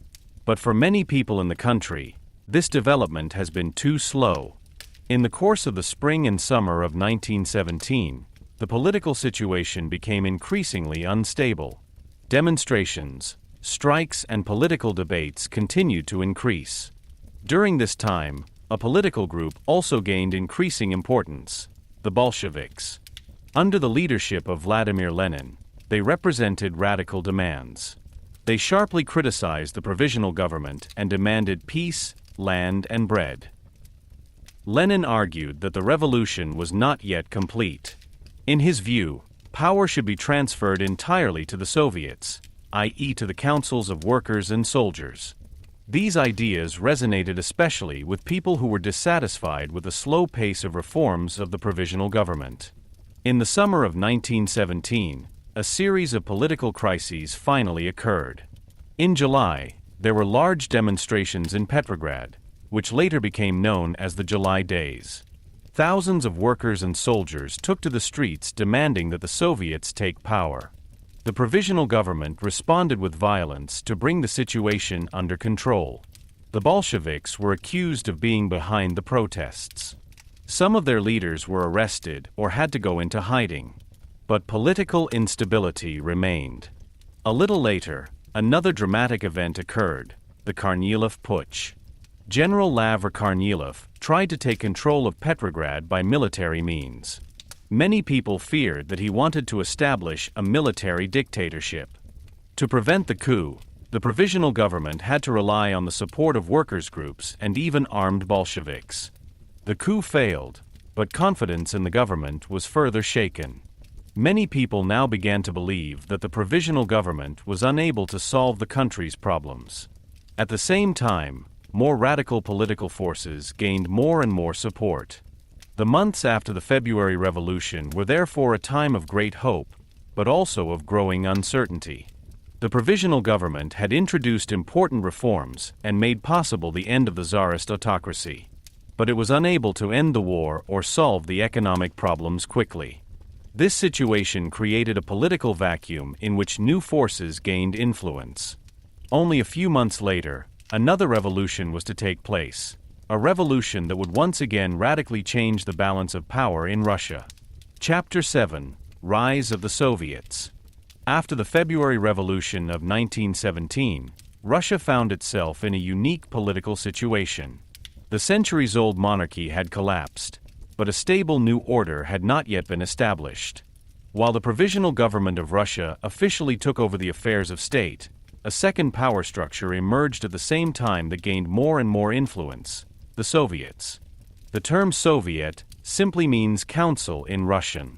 But for many people in the country, this development has been too slow. In the course of the spring and summer of 1917, the political situation became increasingly unstable. Demonstrations, strikes, and political debates continued to increase. During this time, a political group also gained increasing importance, the Bolsheviks. Under the leadership of Vladimir Lenin, they represented radical demands. They sharply criticized the Provisional Government and demanded peace, land, and bread. Lenin argued that the revolution was not yet complete. In his view, power should be transferred entirely to the Soviets, i.e. to the councils of workers and soldiers. These ideas resonated especially with people who were dissatisfied with the slow pace of reforms of the Provisional Government. In the summer of 1917, a series of political crises finally occurred. In July, there were large demonstrations in Petrograd, which later became known as the July Days. Thousands of workers and soldiers took to the streets demanding that the Soviets take power. The Provisional Government responded with violence to bring the situation under control. The Bolsheviks were accused of being behind the protests. Some of their leaders were arrested or had to go into hiding. But political instability remained. A little later, another dramatic event occurred, the Kornilov Putsch. General Vladimir Kornilov tried to take control of Petrograd by military means. Many people feared that he wanted to establish a military dictatorship. To prevent the coup, the Provisional Government had to rely on the support of workers' groups and even armed Bolsheviks. The coup failed, but confidence in the government was further shaken. Many people now began to believe that the Provisional Government was unable to solve the country's problems. At the same time, more radical political forces gained more and more support. The months after the February Revolution were therefore a time of great hope, but also of growing uncertainty. The Provisional Government had introduced important reforms and made possible the end of the Tsarist autocracy. But it was unable to end the war or solve the economic problems quickly. This situation created a political vacuum in which new forces gained influence. Only a few months later, another revolution was to take place. A revolution that would once again radically change the balance of power in Russia. Chapter 7: Rise of the Soviets. After the February Revolution of 1917, Russia found itself in a unique political situation. The centuries-old monarchy had collapsed, but a stable new order had not yet been established. While the Provisional Government of Russia officially took over the affairs of state, a second power structure emerged at the same time that gained more and more influence: the Soviets. The term Soviet simply means council in Russian.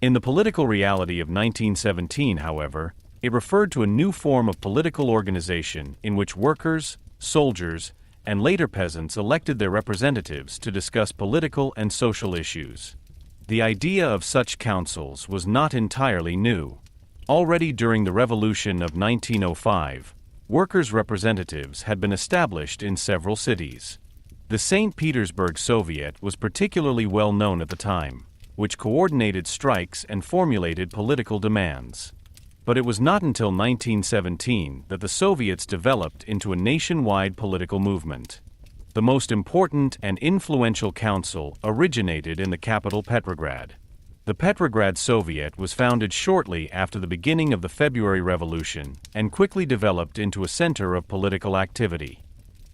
In the political reality of 1917, however, it referred to a new form of political organization in which workers, soldiers, and later peasants elected their representatives to discuss political and social issues. The idea of such councils was not entirely new. Already during the Revolution of 1905, workers' representatives had been established in several cities. The St. Petersburg Soviet was particularly well known at the time, which coordinated strikes and formulated political demands. But it was not until 1917 that the Soviets developed into a nationwide political movement. The most important and influential council originated in the capital Petrograd. The Petrograd Soviet was founded shortly after the beginning of the February Revolution and quickly developed into a center of political activity.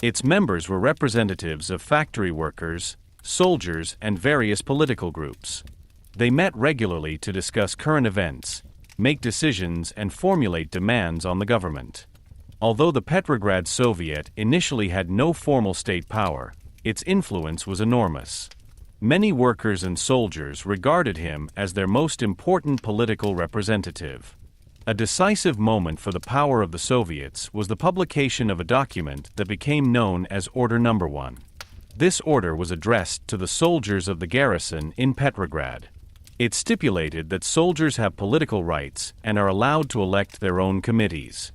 Its members were representatives of factory workers, soldiers, and various political groups. They met regularly to discuss current events, make decisions, and formulate demands on the government. Although the Petrograd Soviet initially had no formal state power, its influence was enormous. Many workers and soldiers regarded him as their most important political representative. A decisive moment for the power of the Soviets was the publication of a document that became known as Order No. 1. This order was addressed to the soldiers of the garrison in Petrograd. It stipulated that soldiers have political rights and are allowed to elect their own committees.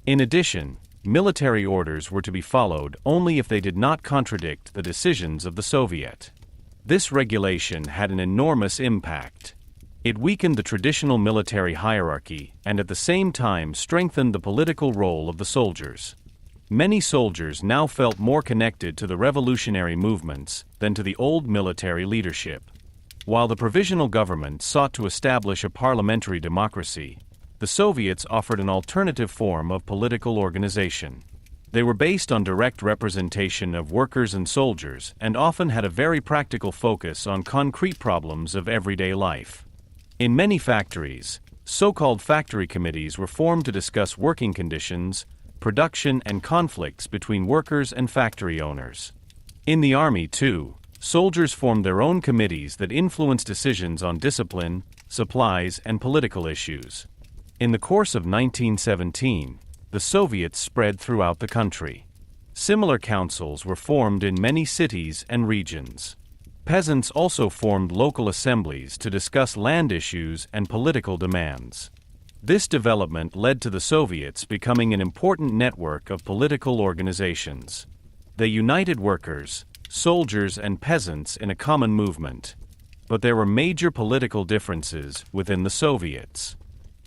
In addition, military orders were to be followed only if they did not contradict the decisions of the Soviet. This regulation had an enormous impact. It weakened the traditional military hierarchy and at the same time strengthened the political role of the soldiers. Many soldiers now felt more connected to the revolutionary movements than to the old military leadership. While the Provisional Government sought to establish a parliamentary democracy, the Soviets offered an alternative form of political organization. They were based on direct representation of workers and soldiers and often had a very practical focus on concrete problems of everyday life. In many factories, so-called factory committees were formed to discuss working conditions, production, and conflicts between workers and factory owners. In the army, too, soldiers formed their own committees that influenced decisions on discipline, supplies, and political issues. In the course of 1917, the Soviets spread throughout the country. Similar councils were formed in many cities and regions. Peasants also formed local assemblies to discuss land issues and political demands. This development led to the Soviets becoming an important network of political organizations. They united workers, soldiers, and peasants in a common movement. But there were major political differences within the Soviets.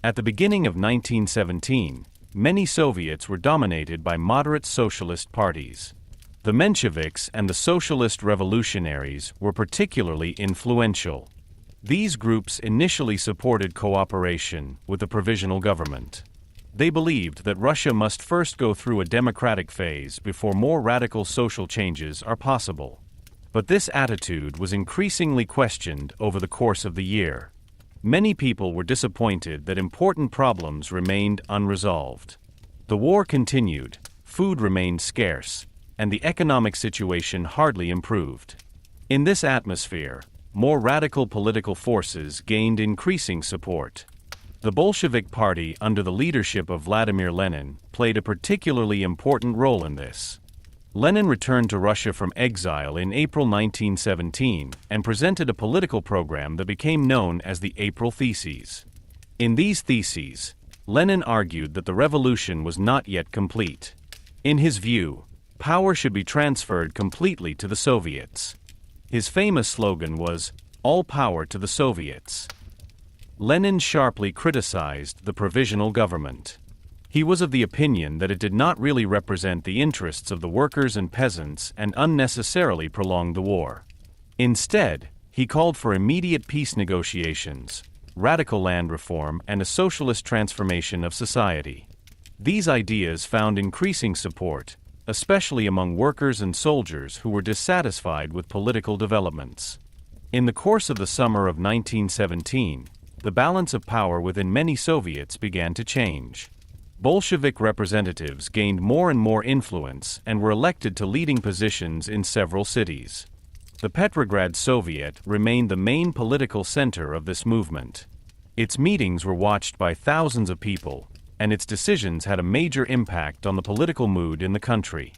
At the beginning of 1917, many Soviets were dominated by moderate socialist parties. The Mensheviks and the Socialist Revolutionaries were particularly influential. These groups initially supported cooperation with the Provisional Government. They believed that Russia must first go through a democratic phase before more radical social changes are possible. But this attitude was increasingly questioned over the course of the year. Many people were disappointed that important problems remained unresolved. The war continued, food remained scarce, and the economic situation hardly improved. In this atmosphere, more radical political forces gained increasing support. The Bolshevik Party under the leadership of Vladimir Lenin played a particularly important role in this. Lenin returned to Russia from exile in April 1917 and presented a political program that became known as the April Theses. In these theses, Lenin argued that the revolution was not yet complete. In his view, power should be transferred completely to the Soviets. His famous slogan was, "All power to the Soviets." Lenin sharply criticized the Provisional Government. He was of the opinion that it did not really represent the interests of the workers and peasants and unnecessarily prolonged the war. Instead, he called for immediate peace negotiations, radical land reform, and a socialist transformation of society. These ideas found increasing support, especially among workers and soldiers who were dissatisfied with political developments. In the course of the summer of 1917, the balance of power within many Soviets began to change. Bolshevik representatives gained more and more influence and were elected to leading positions in several cities. The Petrograd Soviet remained the main political center of this movement. Its meetings were watched by thousands of people, and its decisions had a major impact on the political mood in the country.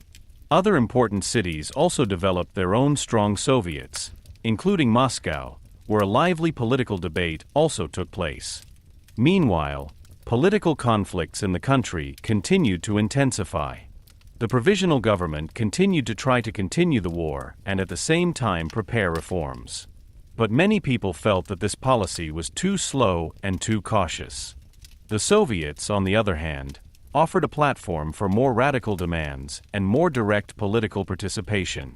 Other important cities also developed their own strong Soviets, including Moscow, where a lively political debate also took place. Meanwhile, political conflicts in the country continued to intensify. The Provisional Government continued to try to continue the war and at the same time prepare reforms. But many people felt that this policy was too slow and too cautious. The Soviets, on the other hand, offered a platform for more radical demands and more direct political participation.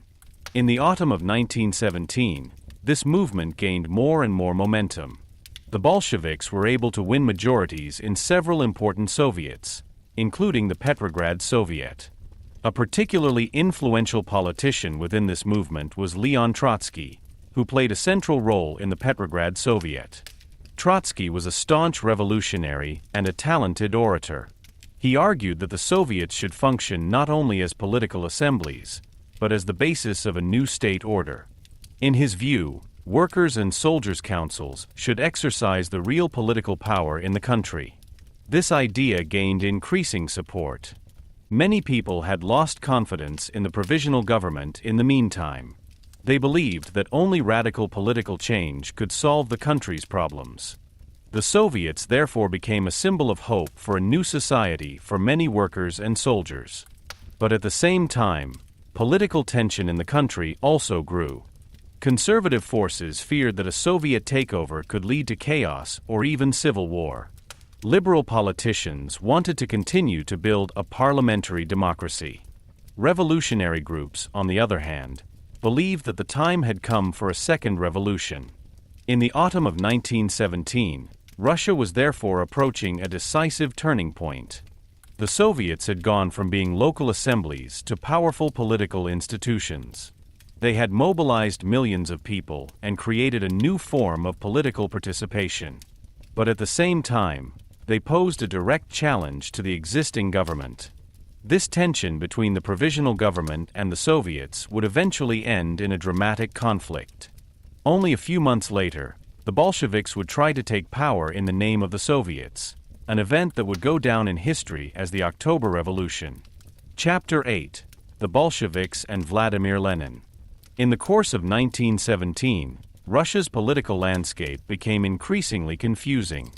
In the autumn of 1917, this movement gained more and more momentum. The Bolsheviks were able to win majorities in several important Soviets, including the Petrograd Soviet. A particularly influential politician within this movement was Leon Trotsky, who played a central role in the Petrograd Soviet. Trotsky was a staunch revolutionary and a talented orator. He argued that the Soviets should function not only as political assemblies, but as the basis of a new state order. In his view, workers' and soldiers' councils should exercise the real political power in the country. This idea gained increasing support. Many people had lost confidence in the Provisional Government in the meantime. They believed that only radical political change could solve the country's problems. The Soviets therefore became a symbol of hope for a new society for many workers and soldiers. But at the same time, political tension in the country also grew. Conservative forces feared that a Soviet takeover could lead to chaos or even civil war. Liberal politicians wanted to continue to build a parliamentary democracy. Revolutionary groups, on the other hand, believed that the time had come for a second revolution. In the autumn of 1917, Russia was therefore approaching a decisive turning point. The Soviets had gone from being local assemblies to powerful political institutions. They had mobilized millions of people and created a new form of political participation. But at the same time, they posed a direct challenge to the existing government. This tension between the Provisional Government and the Soviets would eventually end in a dramatic conflict. Only a few months later, the Bolsheviks would try to take power in the name of the Soviets, an event that would go down in history as the October Revolution. Chapter 8. the Bolsheviks and Vladimir Lenin. In the course of 1917, Russia's political landscape became increasingly confusing.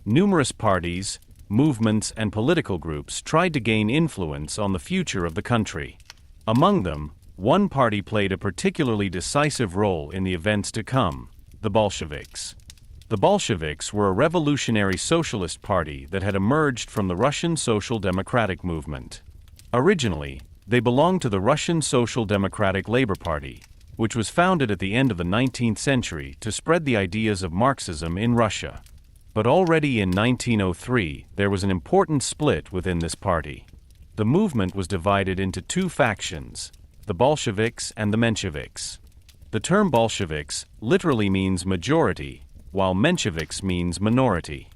Numerous parties, movements, and political groups tried to gain influence on the future of the country. Among them, one party played a particularly decisive role in the events to come: the Bolsheviks. The Bolsheviks were a revolutionary socialist party that had emerged from the Russian Social Democratic movement. Originally, they belonged to the Russian Social Democratic Labor Party, which was founded at the end of the 19th century to spread the ideas of Marxism in Russia. But already in 1903, there was an important split within this party. The movement was divided into two factions: the Bolsheviks and the Mensheviks. The term Bolsheviks literally means majority, while Mensheviks means minority.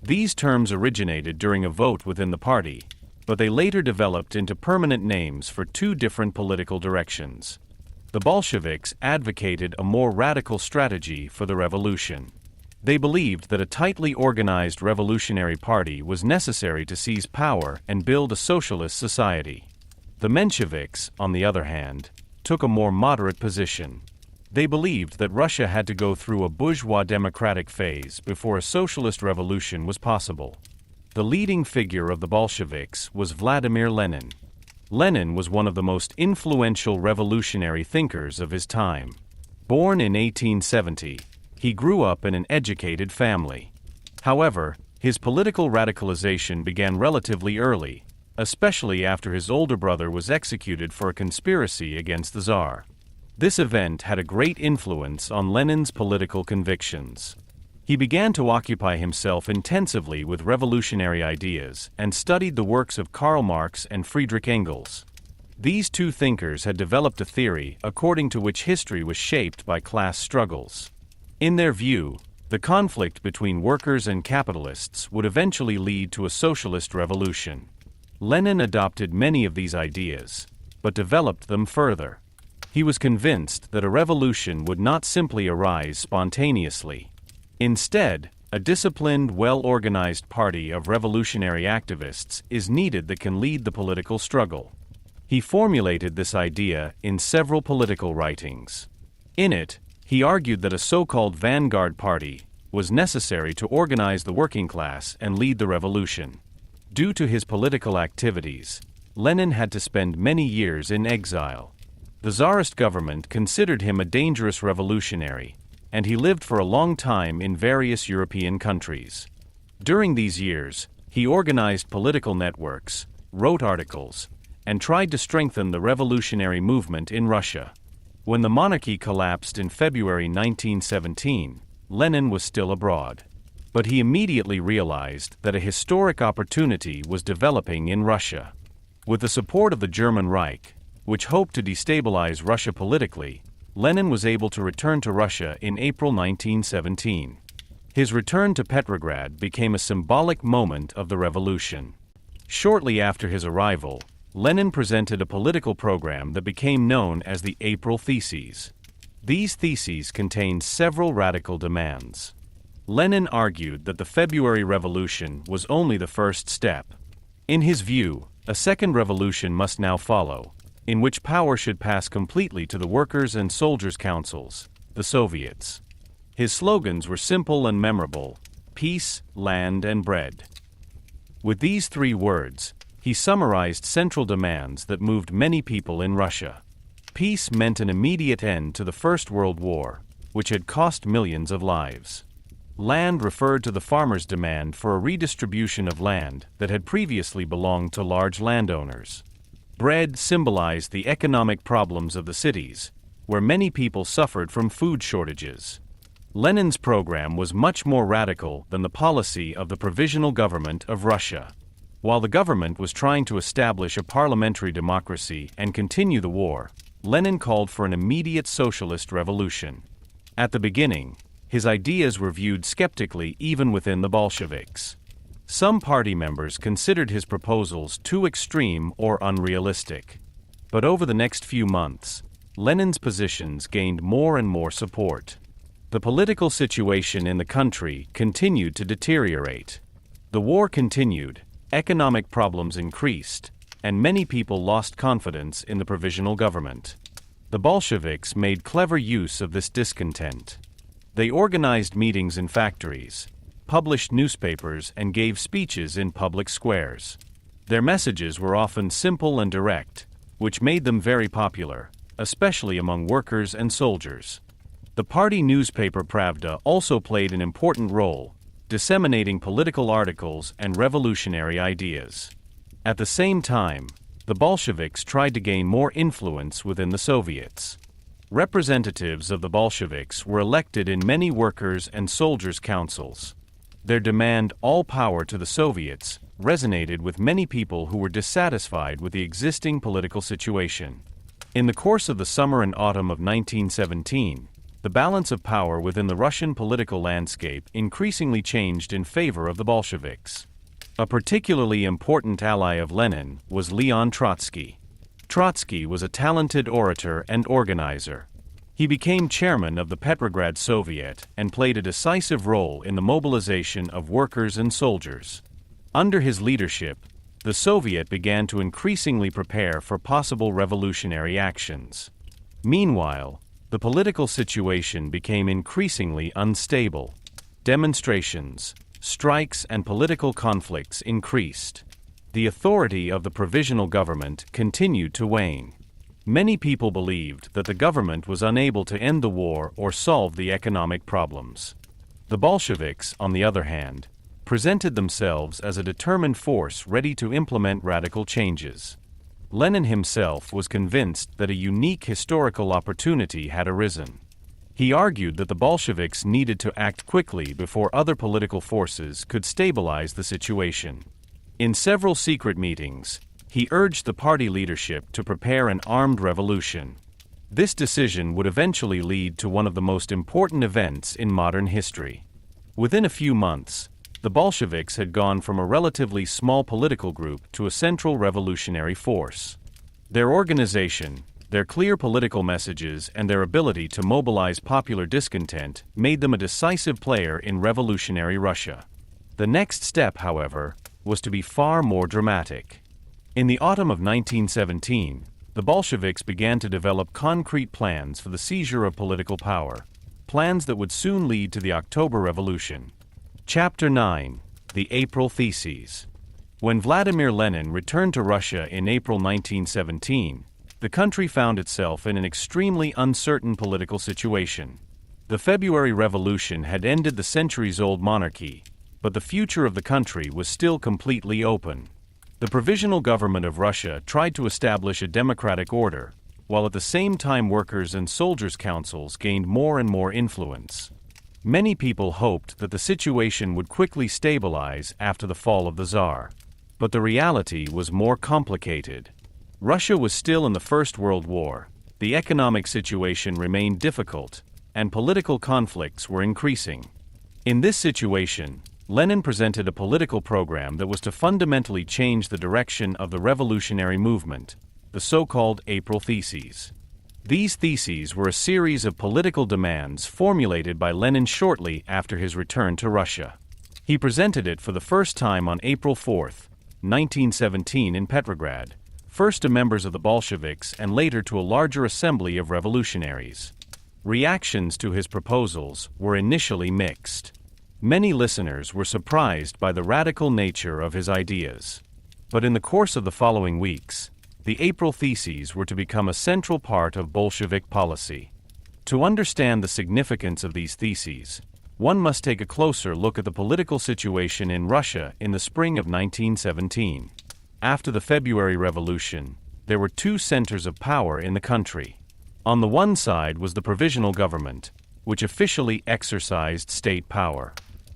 These terms originated during a vote within the party, but they later developed into permanent names for two different political directions. The Bolsheviks advocated a more radical strategy for the revolution. They believed that a tightly organized revolutionary party was necessary to seize power and build a socialist society. The Mensheviks, on the other hand, took a more moderate position. They believed that Russia had to go through a bourgeois democratic phase before a socialist revolution was possible. The leading figure of the Bolsheviks was Vladimir Lenin. Lenin was one of the most influential revolutionary thinkers of his time. Born in 1870, he grew up in an educated family. However, his political radicalization began relatively early, especially after his older brother was executed for a conspiracy against the Tsar. This event had a great influence on Lenin's political convictions. He began to occupy himself intensively with revolutionary ideas and studied the works of Karl Marx and Friedrich Engels. These two thinkers had developed a theory according to which history was shaped by class struggles. In their view, the conflict between workers and capitalists would eventually lead to a socialist revolution. Lenin adopted many of these ideas, but developed them further. He was convinced that a revolution would not simply arise spontaneously. Instead, a disciplined, well-organized party of revolutionary activists is needed that can lead the political struggle. He formulated this idea in several political writings. In it, he argued that a so-called vanguard party was necessary to organize the working class and lead the revolution. Due to his political activities, Lenin had to spend many years in exile. The Tsarist government considered him a dangerous revolutionary, and he lived for a long time in various European countries. During these years, he organized political networks, wrote articles, and tried to strengthen the revolutionary movement in Russia. When the monarchy collapsed in February 1917, Lenin was still abroad. But he immediately realized that a historic opportunity was developing in Russia. With the support of the German Reich, which hoped to destabilize Russia politically, Lenin was able to return to Russia in April 1917. His return to Petrograd became a symbolic moment of the revolution. Shortly after his arrival, Lenin presented a political program that became known as the April Theses. These theses contained several radical demands. Lenin argued that the February Revolution was only the first step. In his view, a second revolution must now follow, in which power should pass completely to the workers' and soldiers' councils, the Soviets. His slogans were simple and memorable: peace, land, and bread. With these three words, he summarized central demands that moved many people in Russia. Peace meant an immediate end to the First World War, which had cost millions of lives. Land referred to the farmers' demand for a redistribution of land that had previously belonged to large landowners. Bread symbolized the economic problems of the cities, where many people suffered from food shortages. Lenin's program was much more radical than the policy of the Provisional Government of Russia. While the government was trying to establish a parliamentary democracy and continue the war, Lenin called for an immediate socialist revolution. At the beginning, his ideas were viewed skeptically even within the Bolsheviks. Some party members considered his proposals too extreme or unrealistic. But over the next few months, Lenin's positions gained more and more support. The political situation in the country continued to deteriorate. The war continued, economic problems increased, and many people lost confidence in the Provisional Government. The Bolsheviks made clever use of this discontent. They organized meetings in factories, published newspapers, and gave speeches in public squares. Their messages were often simple and direct, which made them very popular, especially among workers and soldiers. The party newspaper Pravda also played an important role, disseminating political articles and revolutionary ideas. At the same time, the Bolsheviks tried to gain more influence within the Soviets. Representatives of the Bolsheviks were elected in many workers' and soldiers' councils. Their demand all power to the Soviets resonated with many people who were dissatisfied with the existing political situation. In the course of the summer and autumn of 1917, the balance of power within the Russian political landscape increasingly changed in favor of the Bolsheviks. A particularly important ally of Lenin was Leon Trotsky. Trotsky was a talented orator and organizer. He became chairman of the Petrograd Soviet and played a decisive role in the mobilization of workers and soldiers. Under his leadership, the Soviet began to increasingly prepare for possible revolutionary actions. Meanwhile, the political situation became increasingly unstable. Demonstrations, strikes, and political conflicts increased. The authority of the Provisional Government continued to wane. Many people believed that the government was unable to end the war or solve the economic problems. The Bolsheviks, on the other hand, presented themselves as a determined force ready to implement radical changes. Lenin himself was convinced that a unique historical opportunity had arisen. He argued that the Bolsheviks needed to act quickly before other political forces could stabilize the situation. In several secret meetings, he urged the party leadership to prepare an armed revolution. This decision would eventually lead to one of the most important events in modern history. Within a few months, the Bolsheviks had gone from a relatively small political group to a central revolutionary force. Their organization, their clear political messages, and their ability to mobilize popular discontent made them a decisive player in revolutionary Russia. The next step, however, was to be far more dramatic. In the autumn of 1917, the Bolsheviks began to develop concrete plans for the seizure of political power, plans that would soon lead to the October Revolution. Chapter 9: The April Theses. When Vladimir Lenin returned to Russia in April 1917, the country found itself in an extremely uncertain political situation. The February Revolution had ended the centuries-old monarchy, but the future of the country was still completely open. The Provisional Government of Russia tried to establish a democratic order, while at the same time workers' and soldiers' councils gained more and more influence. Many people hoped that the situation would quickly stabilize after the fall of the Tsar. But the reality was more complicated. Russia was still in the First World War, the economic situation remained difficult, and political conflicts were increasing. In this situation, Lenin presented a political program that was to fundamentally change the direction of the revolutionary movement, the so-called April Theses. These theses were a series of political demands formulated by Lenin shortly after his return to Russia. He presented it for the first time on April 4, 1917 in Petrograd, first to members of the Bolsheviks and later to a larger assembly of revolutionaries. Reactions to his proposals were initially mixed. Many listeners were surprised by the radical nature of his ideas. But in the course of the following weeks, the April Theses were to become a central part of Bolshevik policy. To understand the significance of these theses, one must take a closer look at the political situation in Russia in the spring of 1917. After the February Revolution, there were two centers of power in the country. On the one side was the Provisional Government, which officially exercised state power.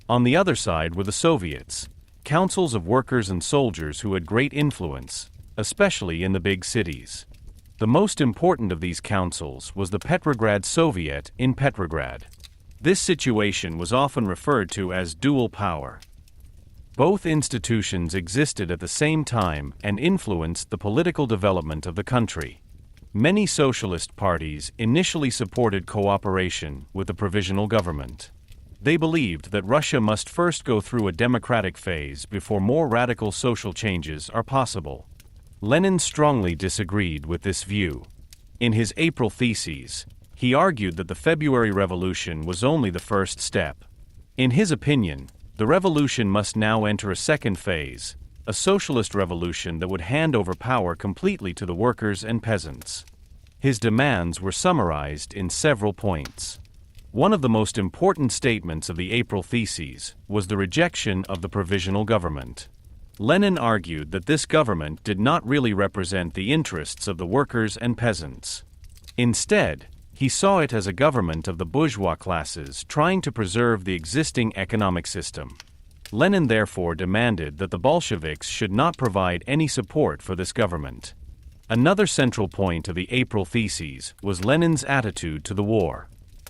On the other side were the Soviets, councils of workers and soldiers who had great influence, especially in the big cities. The most important of these councils was the Petrograd Soviet in Petrograd. This situation was often referred to as dual power. Both institutions existed at the same time and influenced the political development of the country. Many socialist parties initially supported cooperation with the Provisional Government. They believed that Russia must first go through a democratic phase before more radical social changes are possible. Lenin strongly disagreed with this view. In his April theses, he argued that the February Revolution was only the first step. In his opinion, the revolution must now enter a second phase, a socialist revolution that would hand over power completely to the workers and peasants. His demands were summarized in several points. One of the most important statements of the April theses was the rejection of the Provisional Government. Lenin argued that this government did not really represent the interests of the workers and peasants. Instead, he saw it as a government of the bourgeois classes trying to preserve the existing economic system. Lenin therefore demanded that the Bolsheviks should not provide any support for this government. Another central point of the April theses was Lenin's attitude to the war.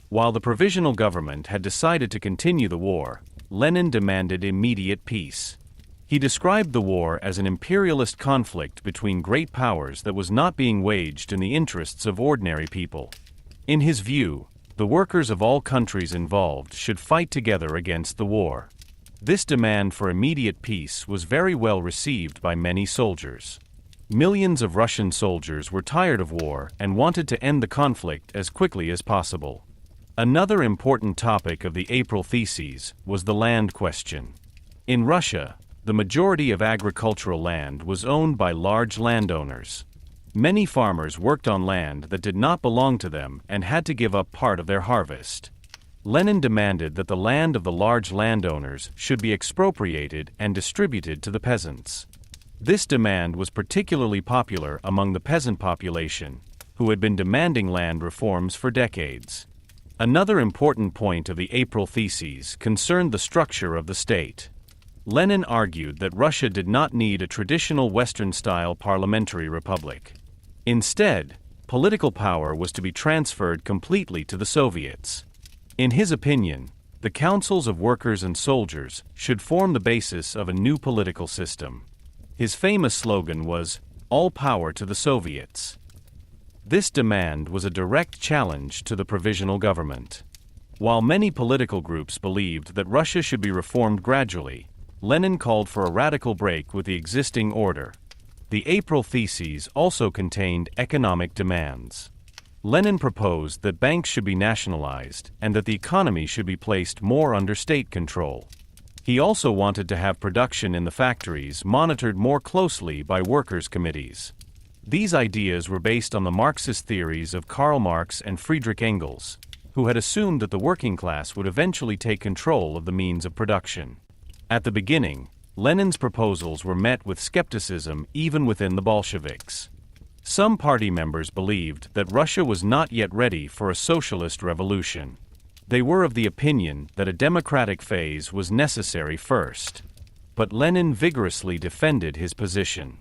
While the Provisional Government had decided to continue the war, Lenin demanded immediate peace. He described the war as an imperialist conflict between great powers that was not being waged in the interests of ordinary people. In his view, the workers of all countries involved should fight together against the war. This demand for immediate peace was very well received by many soldiers. Millions of Russian soldiers were tired of war and wanted to end the conflict as quickly as possible. Another important topic of the April theses was the land question. In Russia, the majority of agricultural land was owned by large landowners. Many farmers worked on land that did not belong to them and had to give up part of their harvest. Lenin demanded that the land of the large landowners should be expropriated and distributed to the peasants. This demand was particularly popular among the peasant population, who had been demanding land reforms for decades. Another important point of the April theses concerned the structure of the state. Lenin argued that Russia did not need a traditional Western-style parliamentary republic. Instead, political power was to be transferred completely to the Soviets. In his opinion, the councils of workers and soldiers should form the basis of a new political system. His famous slogan was, "All power to the Soviets." This demand was a direct challenge to the Provisional Government. While many political groups believed that Russia should be reformed gradually, Lenin called for a radical break with the existing order. The April theses also contained economic demands. Lenin proposed that banks should be nationalized and that the economy should be placed more under state control. He also wanted to have production in the factories monitored more closely by workers' committees. These ideas were based on the Marxist theories of Karl Marx and Friedrich Engels, who had assumed that the working class would eventually take control of the means of production. At the beginning, Lenin's proposals were met with skepticism even within the Bolsheviks. Some party members believed that Russia was not yet ready for a socialist revolution. They were of the opinion that a democratic phase was necessary first. But Lenin vigorously defended his position.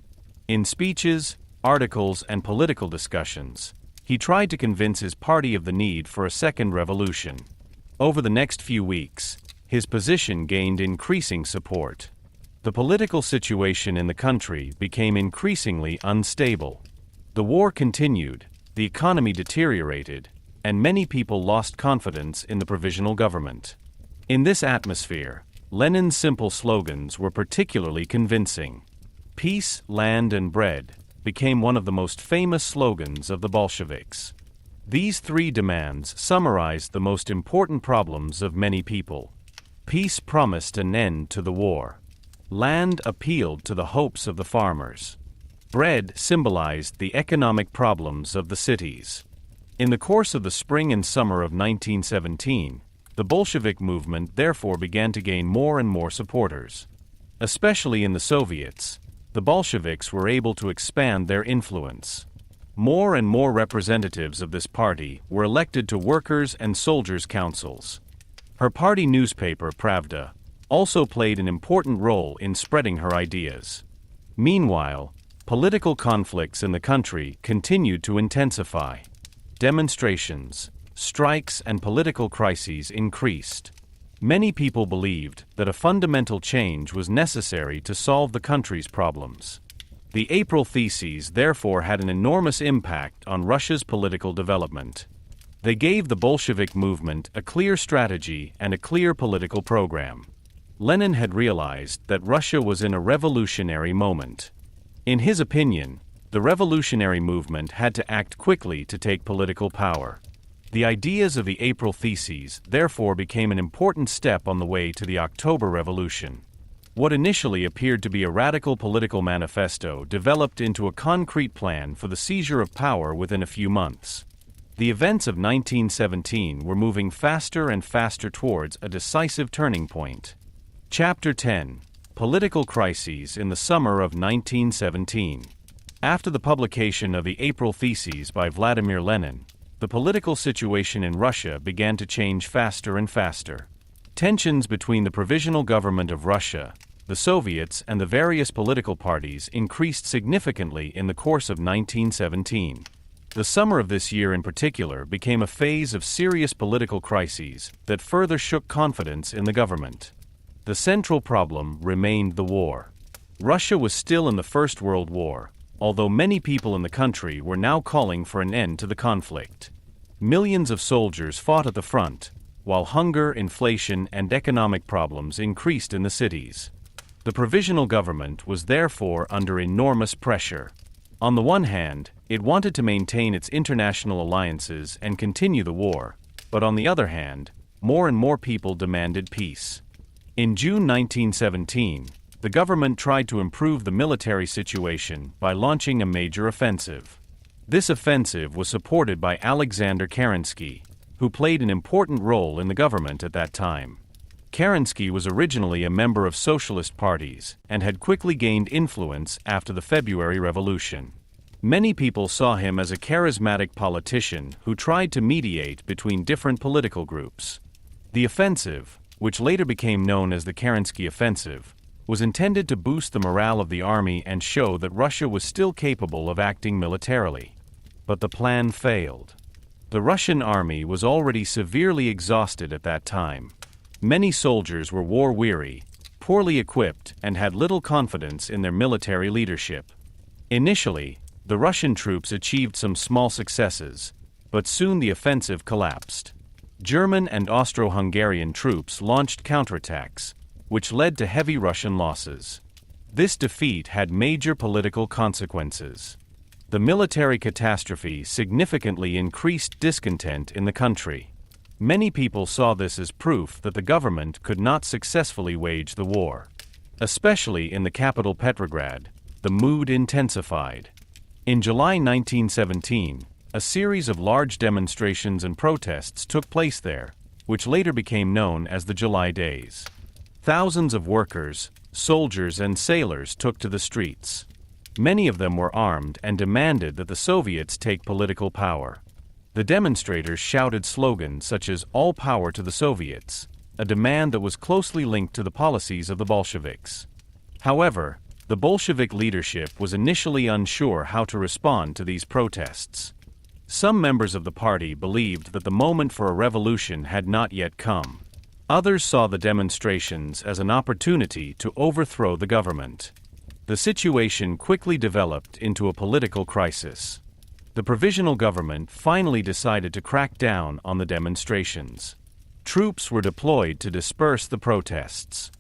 In speeches, articles, and political discussions, he tried to convince his party of the need for a second revolution. Over the next few weeks, his position gained increasing support. The political situation in the country became increasingly unstable. The war continued, the economy deteriorated, and many people lost confidence in the Provisional Government. In this atmosphere, Lenin's simple slogans were particularly convincing. Peace, land, and bread became one of the most famous slogans of the Bolsheviks. These three demands summarized the most important problems of many people. Peace promised an end to the war. Land appealed to the hopes of the farmers. Bread symbolized the economic problems of the cities. In the course of the spring and summer of 1917, the Bolshevik movement therefore began to gain more and more supporters. Especially in the Soviets, the Bolsheviks were able to expand their influence. More and more representatives of this party were elected to workers' and soldiers' councils. Her party newspaper, Pravda, also played an important role in spreading her ideas. Meanwhile, political conflicts in the country continued to intensify. Demonstrations, strikes, and political crises increased. Many people believed that a fundamental change was necessary to solve the country's problems. The April theses therefore had an enormous impact on Russia's political development. They gave the Bolshevik movement a clear strategy and a clear political program. Lenin had realized that Russia was in a revolutionary moment. In his opinion, the revolutionary movement had to act quickly to take political power. The ideas of the April Theses therefore became an important step on the way to the October Revolution. What initially appeared to be a radical political manifesto developed into a concrete plan for the seizure of power within a few months. The events of 1917 were moving faster and faster towards a decisive turning point. Chapter 10: Political Crises in the Summer of 1917. After the publication of the April Theses by Vladimir Lenin, the political situation in Russia began to change faster and faster. Tensions between the Provisional Government of Russia, the Soviets, and the various political parties increased significantly in the course of 1917. The summer of this year in particular became a phase of serious political crises that further shook confidence in the government. The central problem remained the war. Russia was still in the First World War, although many people in the country were now calling for an end to the conflict. Millions of soldiers fought at the front, while hunger, inflation, and economic problems increased in the cities. The Provisional Government was therefore under enormous pressure. On the one hand, it wanted to maintain its international alliances and continue the war, but on the other hand, more and more people demanded peace. In June 1917, the government tried to improve the military situation by launching a major offensive. This offensive was supported by Alexander Kerensky, who played an important role in the government at that time. Kerensky was originally a member of socialist parties and had quickly gained influence after the February Revolution. Many people saw him as a charismatic politician who tried to mediate between different political groups. The offensive, which later became known as the Kerensky Offensive, was intended to boost the morale of the army and show that Russia was still capable of acting militarily. But the plan failed. The Russian army was already severely exhausted at that time. Many soldiers were war-weary, poorly equipped, and had little confidence in their military leadership. Initially, the Russian troops achieved some small successes, but soon the offensive collapsed. German and Austro-Hungarian troops launched counterattacks, which led to heavy Russian losses. This defeat had major political consequences. The military catastrophe significantly increased discontent in the country. Many people saw this as proof that the government could not successfully wage the war. Especially in the capital Petrograd, the mood intensified. In July 1917, a series of large demonstrations and protests took place there, which later became known as the July Days. Thousands of workers, soldiers, and sailors took to the streets. Many of them were armed and demanded that the Soviets take political power. The demonstrators shouted slogans such as "All power to the Soviets," a demand that was closely linked to the policies of the Bolsheviks. However, the Bolshevik leadership was initially unsure how to respond to these protests. Some members of the party believed that the moment for a revolution had not yet come. Others saw the demonstrations as an opportunity to overthrow the government. The situation quickly developed into a political crisis. The Provisional Government finally decided to crack down on the demonstrations. Troops were deployed to disperse the protests.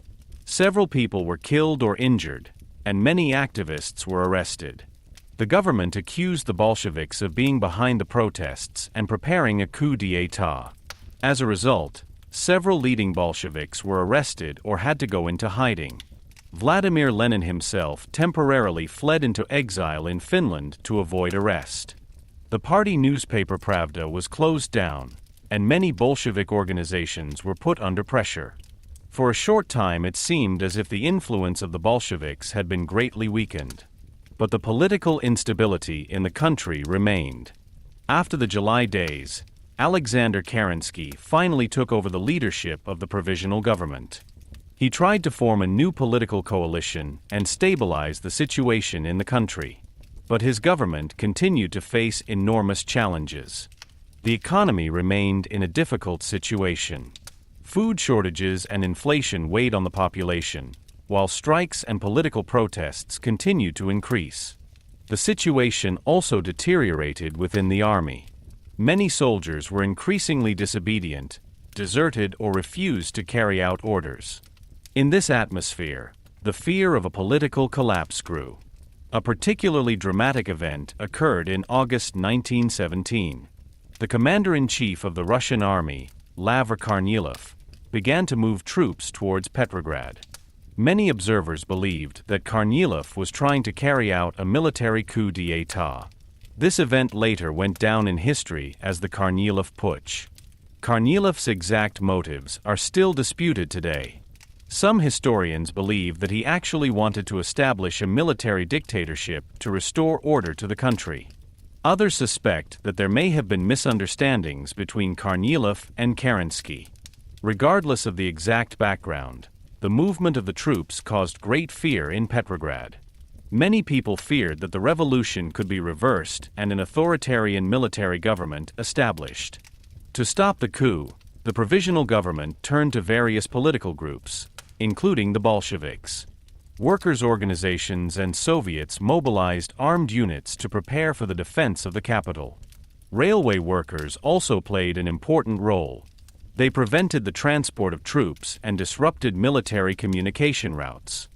Several people were killed or injured, and many activists were arrested. The government accused the Bolsheviks of being behind the protests and preparing a coup d'état. As a result, several leading Bolsheviks were arrested or had to go into hiding. Vladimir Lenin himself temporarily fled into exile in Finland to avoid arrest. The party newspaper Pravda was closed down, and many Bolshevik organizations were put under pressure. For a short time it seemed as if the influence of the Bolsheviks had been greatly weakened. But the political instability in the country remained. After the July Days, Alexander Kerensky finally took over the leadership of the Provisional Government. He tried to form a new political coalition and stabilize the situation in the country. But his government continued to face enormous challenges. The economy remained in a difficult situation. Food shortages and inflation weighed on the population, while strikes and political protests continued to increase. The situation also deteriorated within the army. Many soldiers were increasingly disobedient, deserted, or refused to carry out orders. In this atmosphere, the fear of a political collapse grew. A particularly dramatic event occurred in August 1917. The commander-in-chief of the Russian army, Vladimir Kornilov, began to move troops towards Petrograd. Many observers believed that Kornilov was trying to carry out a military coup d'état. This event later went down in history as the Kornilov Putsch. Kornilov's exact motives are still disputed today. Some historians believe that he actually wanted to establish a military dictatorship to restore order to the country. Others suspect that there may have been misunderstandings between Kornilov and Kerensky. Regardless of the exact background, the movement of the troops caused great fear in Petrograd. Many people feared that the revolution could be reversed and an authoritarian military government established. To stop the coup, the Provisional Government turned to various political groups, including the Bolsheviks. Workers' organizations and Soviets mobilized armed units to prepare for the defense of the capital. Railway workers also played an important role. They prevented the transport of troops and disrupted military communication routes.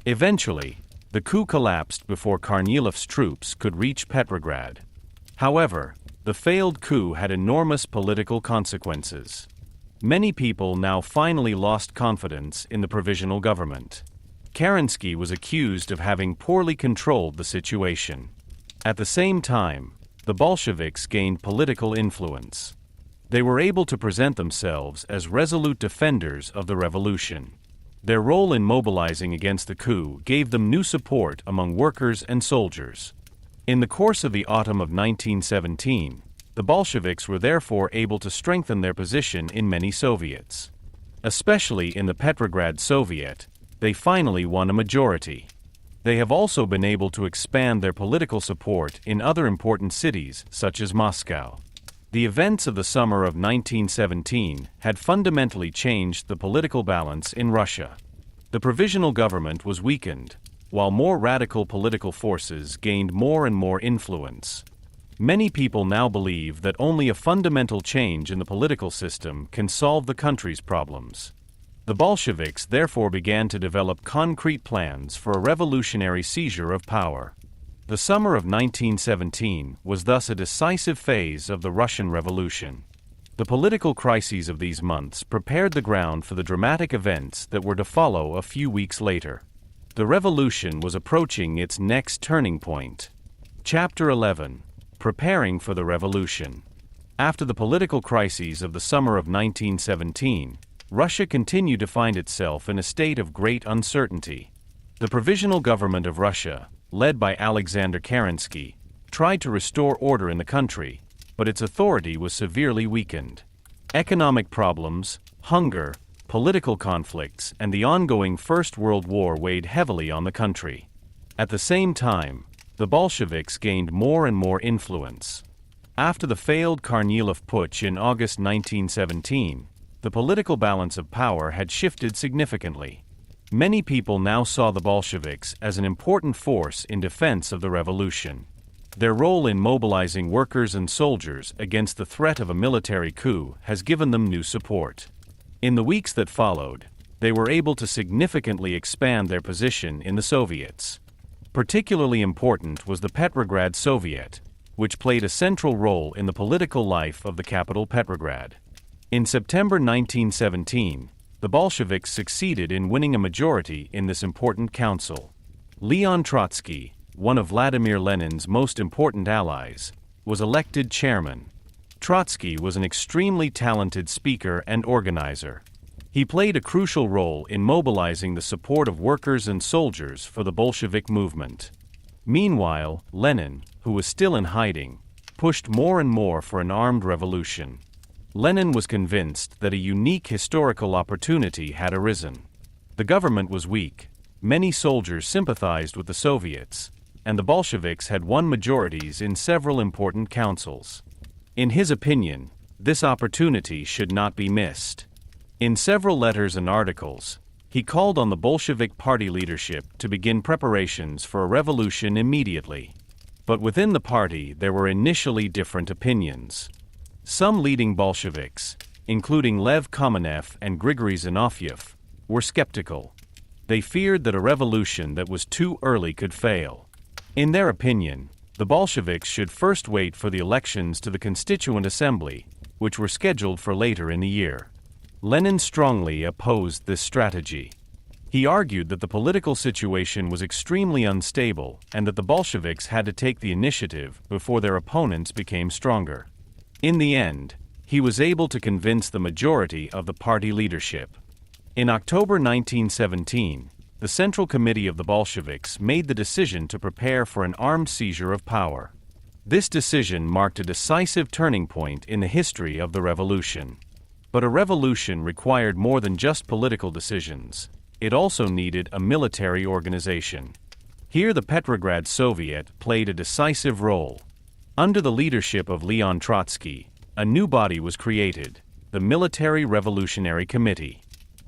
Eventually, the coup collapsed before Kornilov's troops could reach Petrograd. However, the failed coup had enormous political consequences. Many people now finally lost confidence in the Provisional Government. Kerensky was accused of having poorly controlled the situation. At the same time, the Bolsheviks gained political influence. They were able to present themselves as resolute defenders of the revolution. Their role in mobilizing against the coup gave them new support among workers and soldiers. In the course of the autumn of 1917, the Bolsheviks were therefore able to strengthen their position in many Soviets. Especially in the Petrograd Soviet, they finally won a majority. They have also been able to expand their political support in other important cities such as Moscow. The events of the summer of 1917 had fundamentally changed the political balance in Russia. The Provisional Government was weakened, while more radical political forces gained more and more influence. Many people now believe that only a fundamental change in the political system can solve the country's problems. The Bolsheviks therefore began to develop concrete plans for a revolutionary seizure of power. The summer of 1917 was thus a decisive phase of the Russian Revolution. The political crises of these months prepared the ground for the dramatic events that were to follow a few weeks later. The revolution was approaching its next turning point. Chapter 11: Preparing for the Revolution. After the political crises of the summer of 1917, Russia continued to find itself in a state of great uncertainty. The Provisional Government of Russia, led by Alexander Kerensky, tried to restore order in the country, but its authority was severely weakened. Economic problems, hunger, political conflicts, and the ongoing First World War weighed heavily on the country. At the same time, the Bolsheviks gained more and more influence. After the failed Kornilov Putsch in August 1917, the political balance of power had shifted significantly. Many people now saw the Bolsheviks as an important force in defense of the revolution. Their role in mobilizing workers and soldiers against the threat of a military coup has given them new support. In the weeks that followed, they were able to significantly expand their position in the Soviets. Particularly important was the Petrograd Soviet, which played a central role in the political life of the capital Petrograd. In September 1917, the Bolsheviks succeeded in winning a majority in this important council. Leon Trotsky, one of Vladimir Lenin's most important allies, was elected chairman. Trotsky was an extremely talented speaker and organizer. He played a crucial role in mobilizing the support of workers and soldiers for the Bolshevik movement. Meanwhile, Lenin, who was still in hiding, pushed more and more for an armed revolution. Lenin was convinced that a unique historical opportunity had arisen. The government was weak, many soldiers sympathized with the Soviets, and the Bolsheviks had won majorities in several important councils. In his opinion, this opportunity should not be missed. In several letters and articles, he called on the Bolshevik party leadership to begin preparations for a revolution immediately. But within the party there were initially different opinions. Some leading Bolsheviks, including Lev Kamenev and Grigory Zinoviev, were skeptical. They feared that a revolution that was too early could fail. In their opinion, the Bolsheviks should first wait for the elections to the Constituent Assembly, which were scheduled for later in the year. Lenin strongly opposed this strategy. He argued that the political situation was extremely unstable and that the Bolsheviks had to take the initiative before their opponents became stronger. In the end, he was able to convince the majority of the party leadership. In October 1917, the Central Committee of the Bolsheviks made the decision to prepare for an armed seizure of power. This decision marked a decisive turning point in the history of the revolution. But a revolution required more than just political decisions. It also needed a military organization. Here the Petrograd Soviet played a decisive role. Under the leadership of Leon Trotsky, a new body was created, the Military Revolutionary Committee.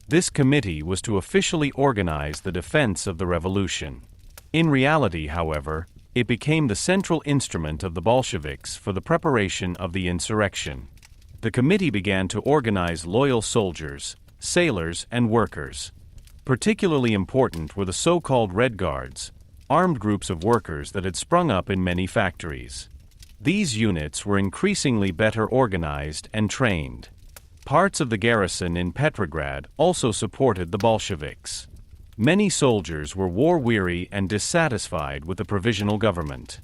This committee was to officially organize the defense of the revolution. In reality, however, it became the central instrument of the Bolsheviks for the preparation of the insurrection. The committee began to organize loyal soldiers, sailors, and workers. Particularly important were the so-called Red Guards, armed groups of workers that had sprung up in many factories. These units were increasingly better organized and trained. Parts of the garrison in Petrograd also supported the Bolsheviks. Many soldiers were war-weary and dissatisfied with the Provisional Government.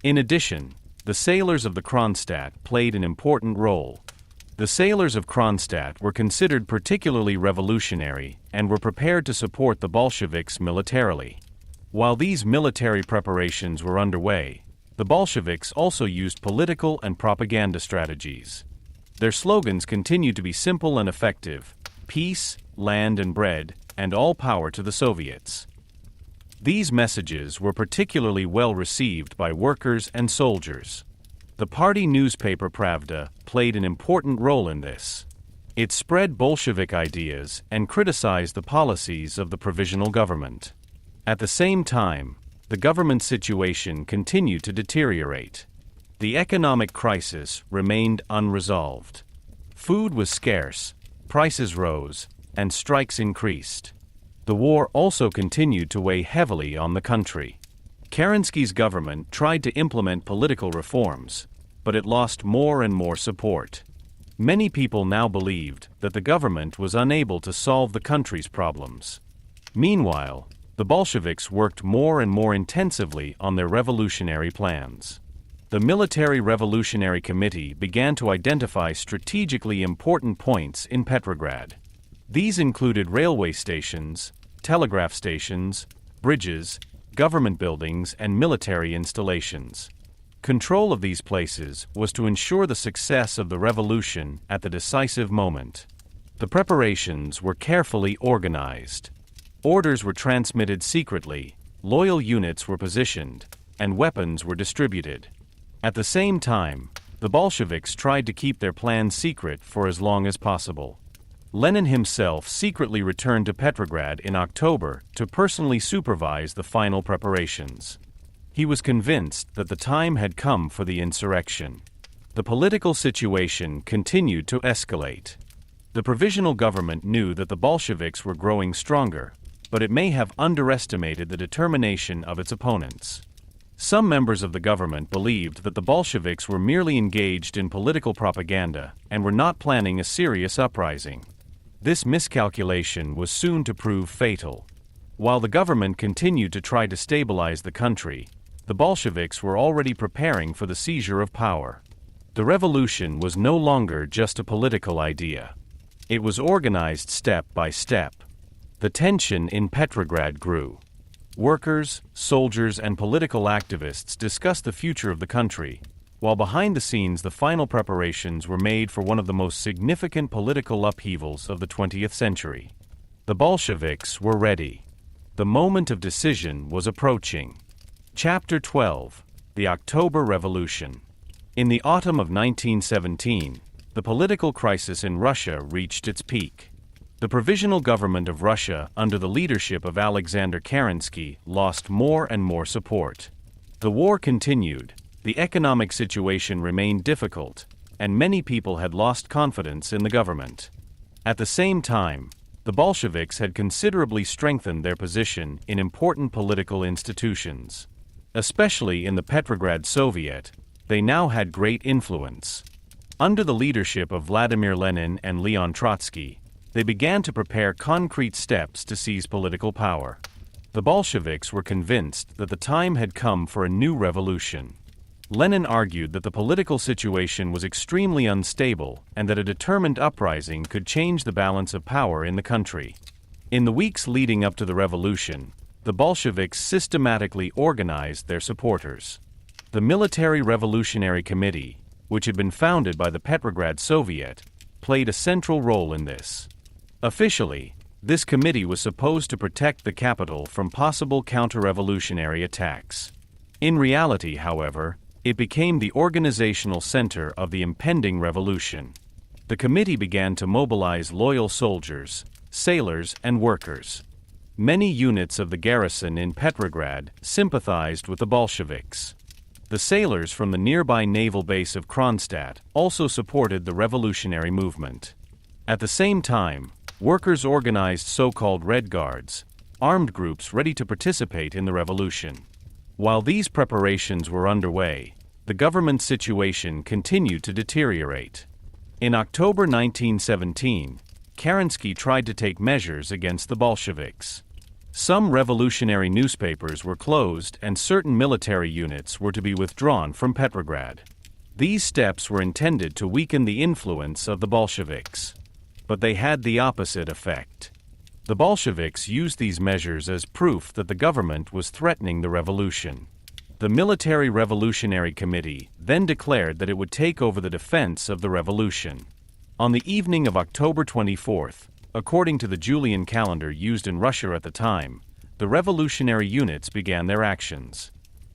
In addition, the sailors of the Kronstadt played an important role. The sailors of Kronstadt were considered particularly revolutionary and were prepared to support the Bolsheviks militarily. While these military preparations were underway, the Bolsheviks also used political and propaganda strategies. Their slogans continued to be simple and effective: peace, land and bread, and all power to the Soviets. These messages were particularly well received by workers and soldiers. The party newspaper Pravda played an important role in this. It spread Bolshevik ideas and criticized the policies of the Provisional Government. At the same time, the government situation continued to deteriorate. The economic crisis remained unresolved. Food was scarce, prices rose, and strikes increased. The war also continued to weigh heavily on the country. Kerensky's government tried to implement political reforms, but it lost more and more support. Many people now believed that the government was unable to solve the country's problems. Meanwhile, the Bolsheviks worked more and more intensively on their revolutionary plans. The Military Revolutionary Committee began to identify strategically important points in Petrograd. These included railway stations, telegraph stations, bridges, government buildings, and military installations. Control of these places was to ensure the success of the revolution at the decisive moment. The preparations were carefully organized. Orders were transmitted secretly, loyal units were positioned, and weapons were distributed. At the same time, the Bolsheviks tried to keep their plans secret for as long as possible. Lenin himself secretly returned to Petrograd in October to personally supervise the final preparations. He was convinced that the time had come for the insurrection. The political situation continued to escalate. The Provisional Government knew that the Bolsheviks were growing stronger, but it may have underestimated the determination of its opponents. Some members of the government believed that the Bolsheviks were merely engaged in political propaganda and were not planning a serious uprising. This miscalculation was soon to prove fatal. While the government continued to try to stabilize the country, the Bolsheviks were already preparing for the seizure of power. The revolution was no longer just a political idea. It was organized step by step. The tension in Petrograd grew. Workers, soldiers, and political activists discussed the future of the country, while behind the scenes the final preparations were made for one of the most significant political upheavals of the 20th century. The Bolsheviks were ready. The moment of decision was approaching. Chapter 12: The October Revolution. In the autumn of 1917, the political crisis in Russia reached its peak. The Provisional Government of Russia, under the leadership of Alexander Kerensky, lost more and more support. The war continued, the economic situation remained difficult, and many people had lost confidence in the government. At the same time, the Bolsheviks had considerably strengthened their position in important political institutions. Especially in the Petrograd Soviet, they now had great influence. Under the leadership of Vladimir Lenin and Leon Trotsky, they began to prepare concrete steps to seize political power. The Bolsheviks were convinced that the time had come for a new revolution. Lenin argued that the political situation was extremely unstable and that a determined uprising could change the balance of power in the country. In the weeks leading up to the revolution, the Bolsheviks systematically organized their supporters. The Military Revolutionary Committee, which had been founded by the Petrograd Soviet, played a central role in this. Officially, this committee was supposed to protect the capital from possible counter-revolutionary attacks. In reality, however, it became the organizational center of the impending revolution. The committee began to mobilize loyal soldiers, sailors, and workers. Many units of the garrison in Petrograd sympathized with the Bolsheviks. The sailors from the nearby naval base of Kronstadt also supported the revolutionary movement. At the same time, workers organized so-called Red Guards, armed groups ready to participate in the revolution. While these preparations were underway, the government situation continued to deteriorate. In October 1917, Kerensky tried to take measures against the Bolsheviks. Some revolutionary newspapers were closed and certain military units were to be withdrawn from Petrograd. These steps were intended to weaken the influence of the Bolsheviks. But they had the opposite effect. The Bolsheviks used these measures as proof that the government was threatening the revolution. The Military Revolutionary Committee then declared that it would take over the defense of the revolution. On the evening of October 24th, according to the Julian calendar used in Russia at the time, the revolutionary units began their actions.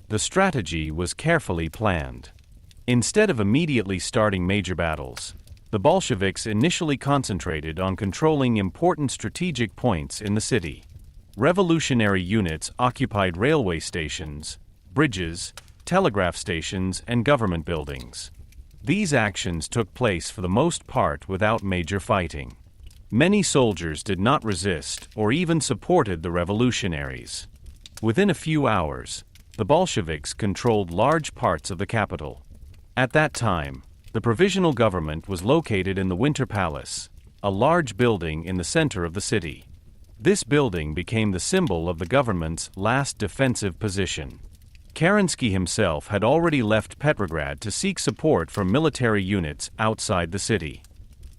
The strategy was carefully planned. Instead of immediately starting major battles, the Bolsheviks initially concentrated on controlling important strategic points in the city. Revolutionary units occupied railway stations, bridges, telegraph stations, and government buildings. These actions took place for the most part without major fighting. Many soldiers did not resist or even supported the revolutionaries. Within a few hours, the Bolsheviks controlled large parts of the capital. At that time, the Provisional Government was located in the Winter Palace, a large building in the center of the city. This building became the symbol of the government's last defensive position. Kerensky himself had already left Petrograd to seek support from military units outside the city.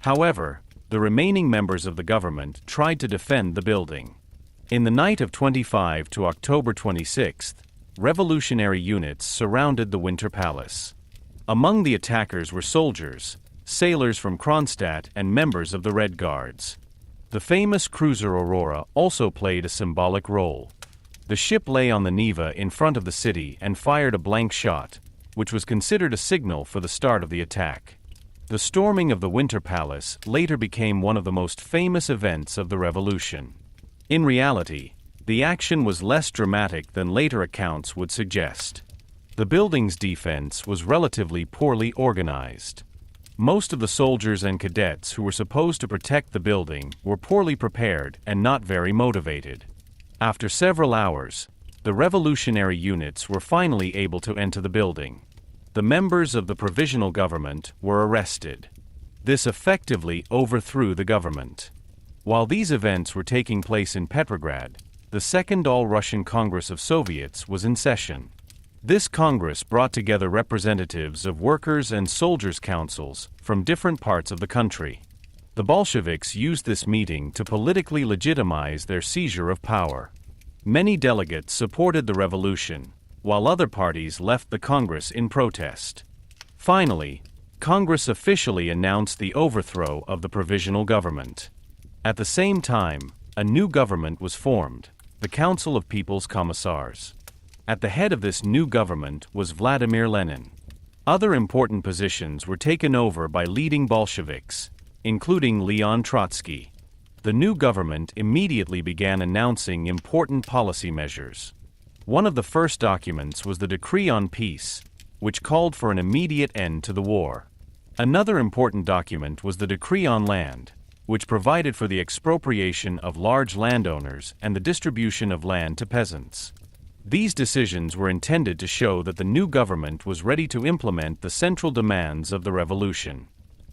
However, the remaining members of the government tried to defend the building. In the night of 25 to October 26th, revolutionary units surrounded the Winter Palace. Among the attackers were soldiers, sailors from Kronstadt, and members of the Red Guards. The famous cruiser Aurora also played a symbolic role. The ship lay on the Neva in front of the city and fired a blank shot, which was considered a signal for the start of the attack. The storming of the Winter Palace later became one of the most famous events of the revolution. In reality, the action was less dramatic than later accounts would suggest. The building's defense was relatively poorly organized. Most of the soldiers and cadets who were supposed to protect the building were poorly prepared and not very motivated. After several hours, the revolutionary units were finally able to enter the building. The members of the Provisional Government were arrested. This effectively overthrew the government. While these events were taking place in Petrograd, the Second All-Russian Congress of Soviets was in session. This Congress brought together representatives of workers' and soldiers' councils from different parts of the country. The Bolsheviks used this meeting to politically legitimize their seizure of power. Many delegates supported the revolution, while other parties left the Congress in protest. Finally, Congress officially announced the overthrow of the Provisional Government. At the same time, a new government was formed, the Council of People's Commissars. At the head of this new government was Vladimir Lenin. Other important positions were taken over by leading Bolsheviks, including Leon Trotsky. The new government immediately began announcing important policy measures. One of the first documents was the Decree on Peace, which called for an immediate end to the war. Another important document was the Decree on Land, which provided for the expropriation of large landowners and the distribution of land to peasants. These decisions were intended to show that the new government was ready to implement the central demands of the revolution.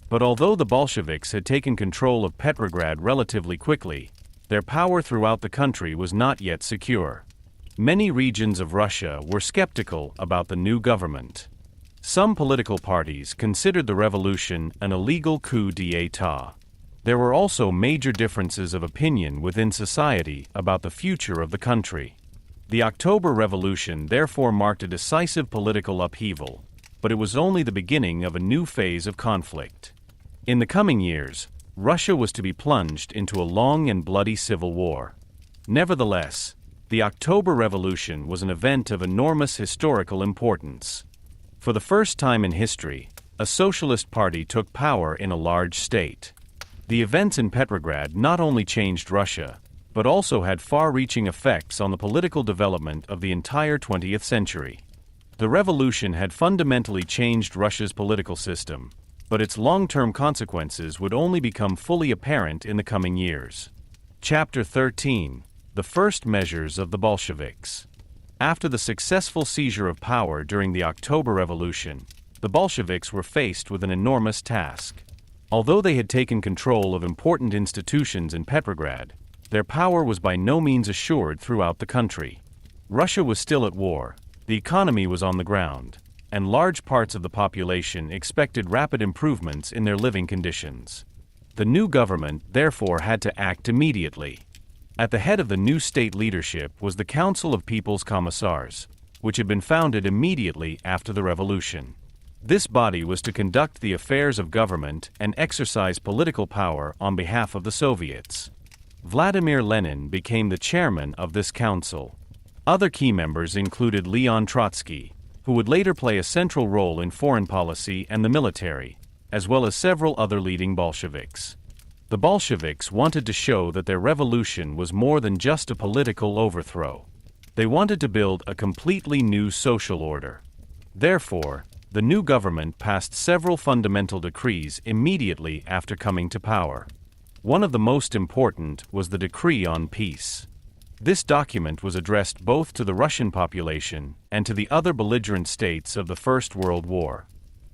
But although the Bolsheviks had taken control of Petrograd relatively quickly, their power throughout the country was not yet secure. Many regions of Russia were skeptical about the new government. Some political parties considered the revolution an illegal coup d'état. There were also major differences of opinion within society about the future of the country. The October Revolution therefore marked a decisive political upheaval, but it was only the beginning of a new phase of conflict. In the coming years, Russia was to be plunged into a long and bloody civil war. Nevertheless, the October Revolution was an event of enormous historical importance. For the first time in history, a socialist party took power in a large state. The events in Petrograd not only changed Russia, but also had far-reaching effects on the political development of the entire 20th century. The revolution had fundamentally changed Russia's political system, but its long-term consequences would only become fully apparent in the coming years. Chapter 13: The First Measures of the Bolsheviks. After the successful seizure of power during the October Revolution, the Bolsheviks were faced with an enormous task. Although they had taken control of important institutions in Petrograd, their power was by no means assured throughout the country. Russia was still at war, the economy was on the ground, and large parts of the population expected rapid improvements in their living conditions. The new government therefore had to act immediately. At the head of the new state leadership was the Council of People's Commissars, which had been founded immediately after the revolution. This body was to conduct the affairs of government and exercise political power on behalf of the Soviets. Vladimir Lenin became the chairman of this council. Other key members included Leon Trotsky, who would later play a central role in foreign policy and the military, as well as several other leading Bolsheviks. The Bolsheviks wanted to show that their revolution was more than just a political overthrow. They wanted to build a completely new social order. Therefore, the new government passed several fundamental decrees immediately after coming to power. One of the most important was the Decree on Peace. This document was addressed both to the Russian population and to the other belligerent states of the First World War.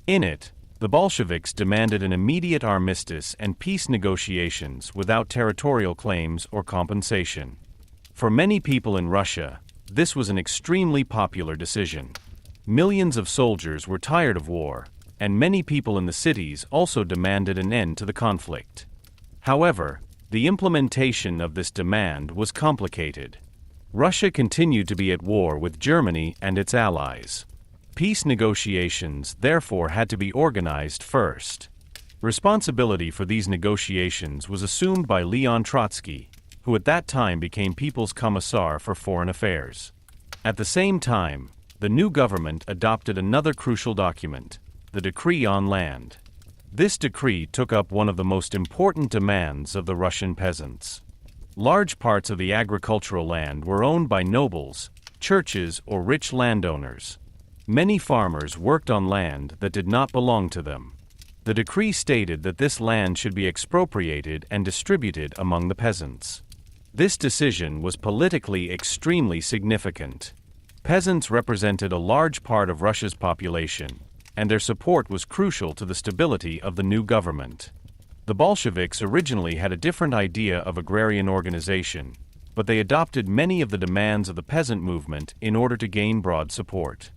In it, the Bolsheviks demanded an immediate armistice and peace negotiations without territorial claims or compensation. For many people in Russia, this was an extremely popular decision. Millions of soldiers were tired of war, and many people in the cities also demanded an end to the conflict. However, the implementation of this demand was complicated. Russia continued to be at war with Germany and its allies. Peace negotiations therefore had to be organized first. Responsibility for these negotiations was assumed by Leon Trotsky, who at that time became People's Commissar for Foreign Affairs. At the same time, the new government adopted another crucial document, the Decree on Land. This decree took up one of the most important demands of the Russian peasants. Large parts of the agricultural land were owned by nobles, churches, or rich landowners. Many farmers worked on land that did not belong to them. The decree stated that this land should be expropriated and distributed among the peasants. This decision was politically extremely significant. Peasants represented a large part of Russia's population, and their support was crucial to the stability of the new government. The Bolsheviks originally had a different idea of agrarian organization, but they adopted many of the demands of the peasant movement in order to gain broad support.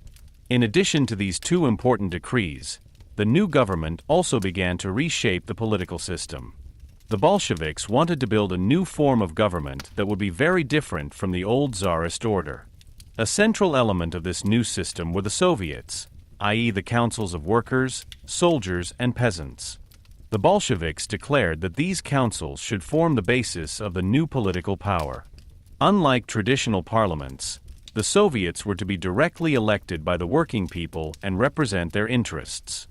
In addition to these two important decrees, the new government also began to reshape the political system. The Bolsheviks wanted to build a new form of government that would be very different from the old Tsarist order. A central element of this new system were the Soviets, i.e. the councils of workers, soldiers, and peasants. The Bolsheviks declared that these councils should form the basis of the new political power. Unlike traditional parliaments, the Soviets were to be directly elected by the working people and represent their interests.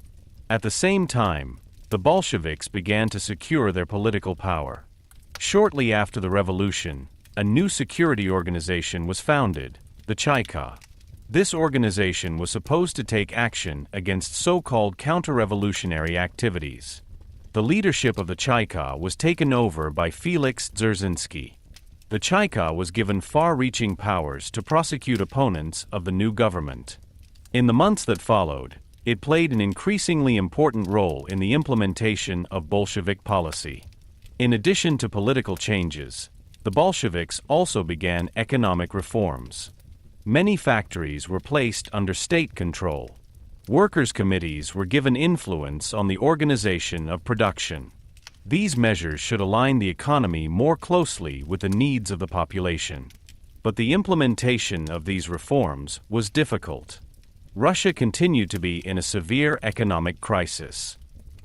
At the same time, the Bolsheviks began to secure their political power. Shortly after the revolution, a new security organization was founded, the Cheka. This organization was supposed to take action against so-called counter-revolutionary activities. The leadership of the Cheka was taken over by Felix Dzerzhinsky. The Cheka was given far-reaching powers to prosecute opponents of the new government. In the months that followed, it played an increasingly important role in the implementation of Bolshevik policy. In addition to political changes, the Bolsheviks also began economic reforms. Many factories were placed under state control. Workers' committees were given influence on the organization of production. These measures should align the economy more closely with the needs of the population. But the implementation of these reforms was difficult. Russia continued to be in a severe economic crisis.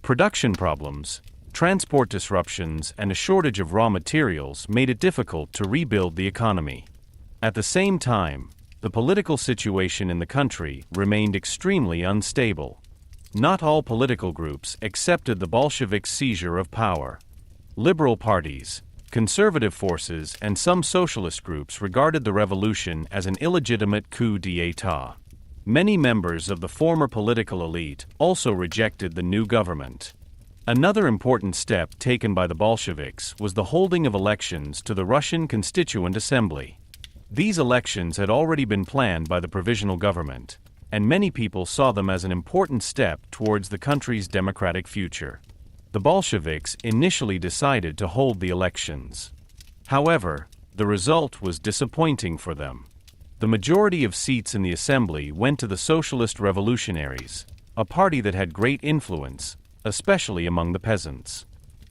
Production problems, transport disruptions, and a shortage of raw materials made it difficult to rebuild the economy. At the same time, the political situation in the country remained extremely unstable. Not all political groups accepted the Bolsheviks' seizure of power. Liberal parties, conservative forces, and some socialist groups regarded the revolution as an illegitimate coup d'état. Many members of the former political elite also rejected the new government. Another important step taken by the Bolsheviks was the holding of elections to the Russian Constituent Assembly. These elections had already been planned by the Provisional Government, and many people saw them as an important step towards the country's democratic future. The Bolsheviks initially decided to hold the elections. However, the result was disappointing for them. The majority of seats in the assembly went to the Socialist Revolutionaries, a party that had great influence, especially among the peasants.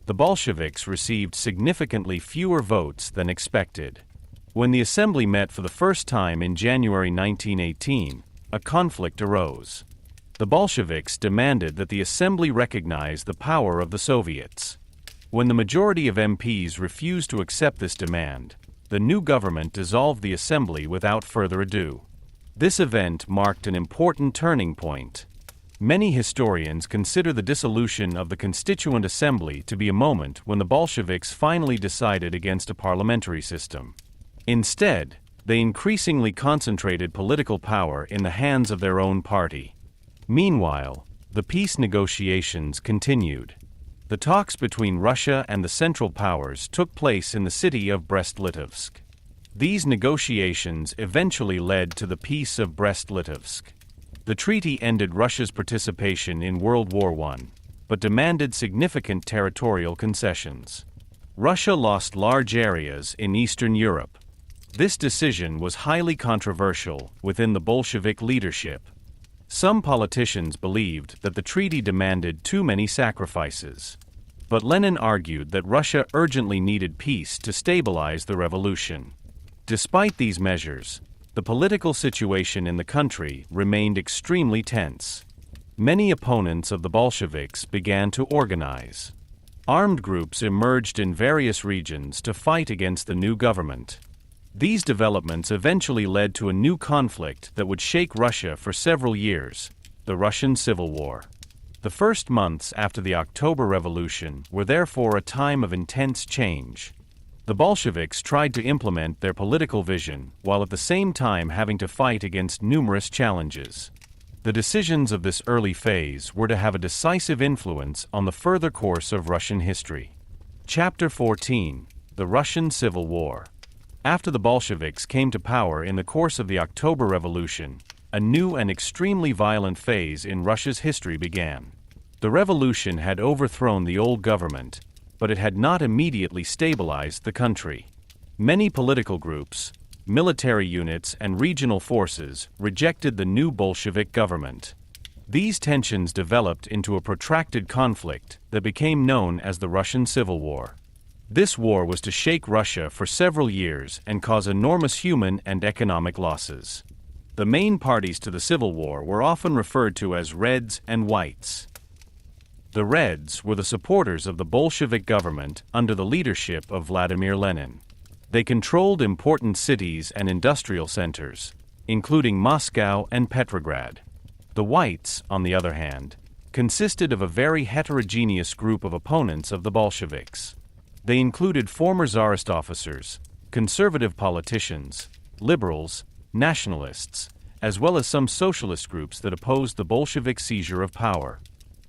The Bolsheviks received significantly fewer votes than expected. When the assembly met for the first time in January 1918, a conflict arose. The Bolsheviks demanded that the assembly recognize the power of the Soviets. When the majority of MPs refused to accept this demand, the new government dissolved the assembly without further ado. This event marked an important turning point. Many historians consider the dissolution of the Constituent Assembly to be a moment when the Bolsheviks finally decided against a parliamentary system. Instead, they increasingly concentrated political power in the hands of their own party. Meanwhile, the peace negotiations continued. The talks between Russia and the Central Powers took place in the city of Brest-Litovsk. These negotiations eventually led to the Peace of Brest-Litovsk. The treaty ended Russia's participation in World War I, but demanded significant territorial concessions. Russia lost large areas in Eastern Europe. This decision was highly controversial within the Bolshevik leadership. Some politicians believed that the treaty demanded too many sacrifices. But Lenin argued that Russia urgently needed peace to stabilize the revolution. Despite these measures, the political situation in the country remained extremely tense. Many opponents of the Bolsheviks began to organize. Armed groups emerged in various regions to fight against the new government. These developments eventually led to a new conflict that would shake Russia for several years, the Russian Civil War. The first months after the October Revolution were therefore a time of intense change. The Bolsheviks tried to implement their political vision while at the same time having to fight against numerous challenges. The decisions of this early phase were to have a decisive influence on the further course of Russian history. Chapter 14: The Russian Civil War. After the Bolsheviks came to power in the course of the October Revolution, a new and extremely violent phase in Russia's history began. The revolution had overthrown the old government, but it had not immediately stabilized the country. Many political groups, military units, and regional forces rejected the new Bolshevik government. These tensions developed into a protracted conflict that became known as the Russian Civil War. This war was to shake Russia for several years and cause enormous human and economic losses. The main parties to the Civil War were often referred to as Reds and Whites. The Reds were the supporters of the Bolshevik government under the leadership of Vladimir Lenin. They controlled important cities and industrial centers, including Moscow and Petrograd. The Whites, on the other hand, consisted of a very heterogeneous group of opponents of the Bolsheviks. They included former Tsarist officers, conservative politicians, liberals, nationalists, as well as some socialist groups that opposed the Bolshevik seizure of power.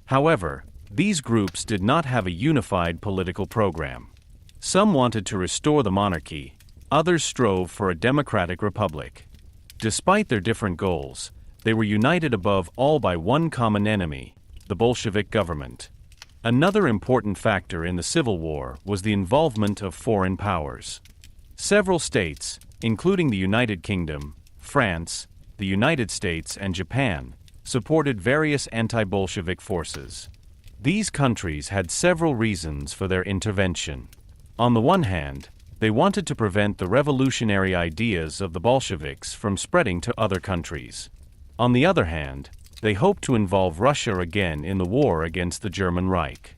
However, these groups did not have a unified political program. Some wanted to restore the monarchy, Others strove for a democratic republic. Despite their different goals, they were united above all by one common enemy, the Bolshevik government. Another important factor in the Civil War was the involvement of foreign powers. Several states, including the United Kingdom, France, the United States, and Japan, supported various anti-Bolshevik forces. These countries had several reasons for their intervention. On the one hand, they wanted to prevent the revolutionary ideas of the Bolsheviks from spreading to other countries. On the other hand, they hoped to involve Russia again in the war against the German Reich.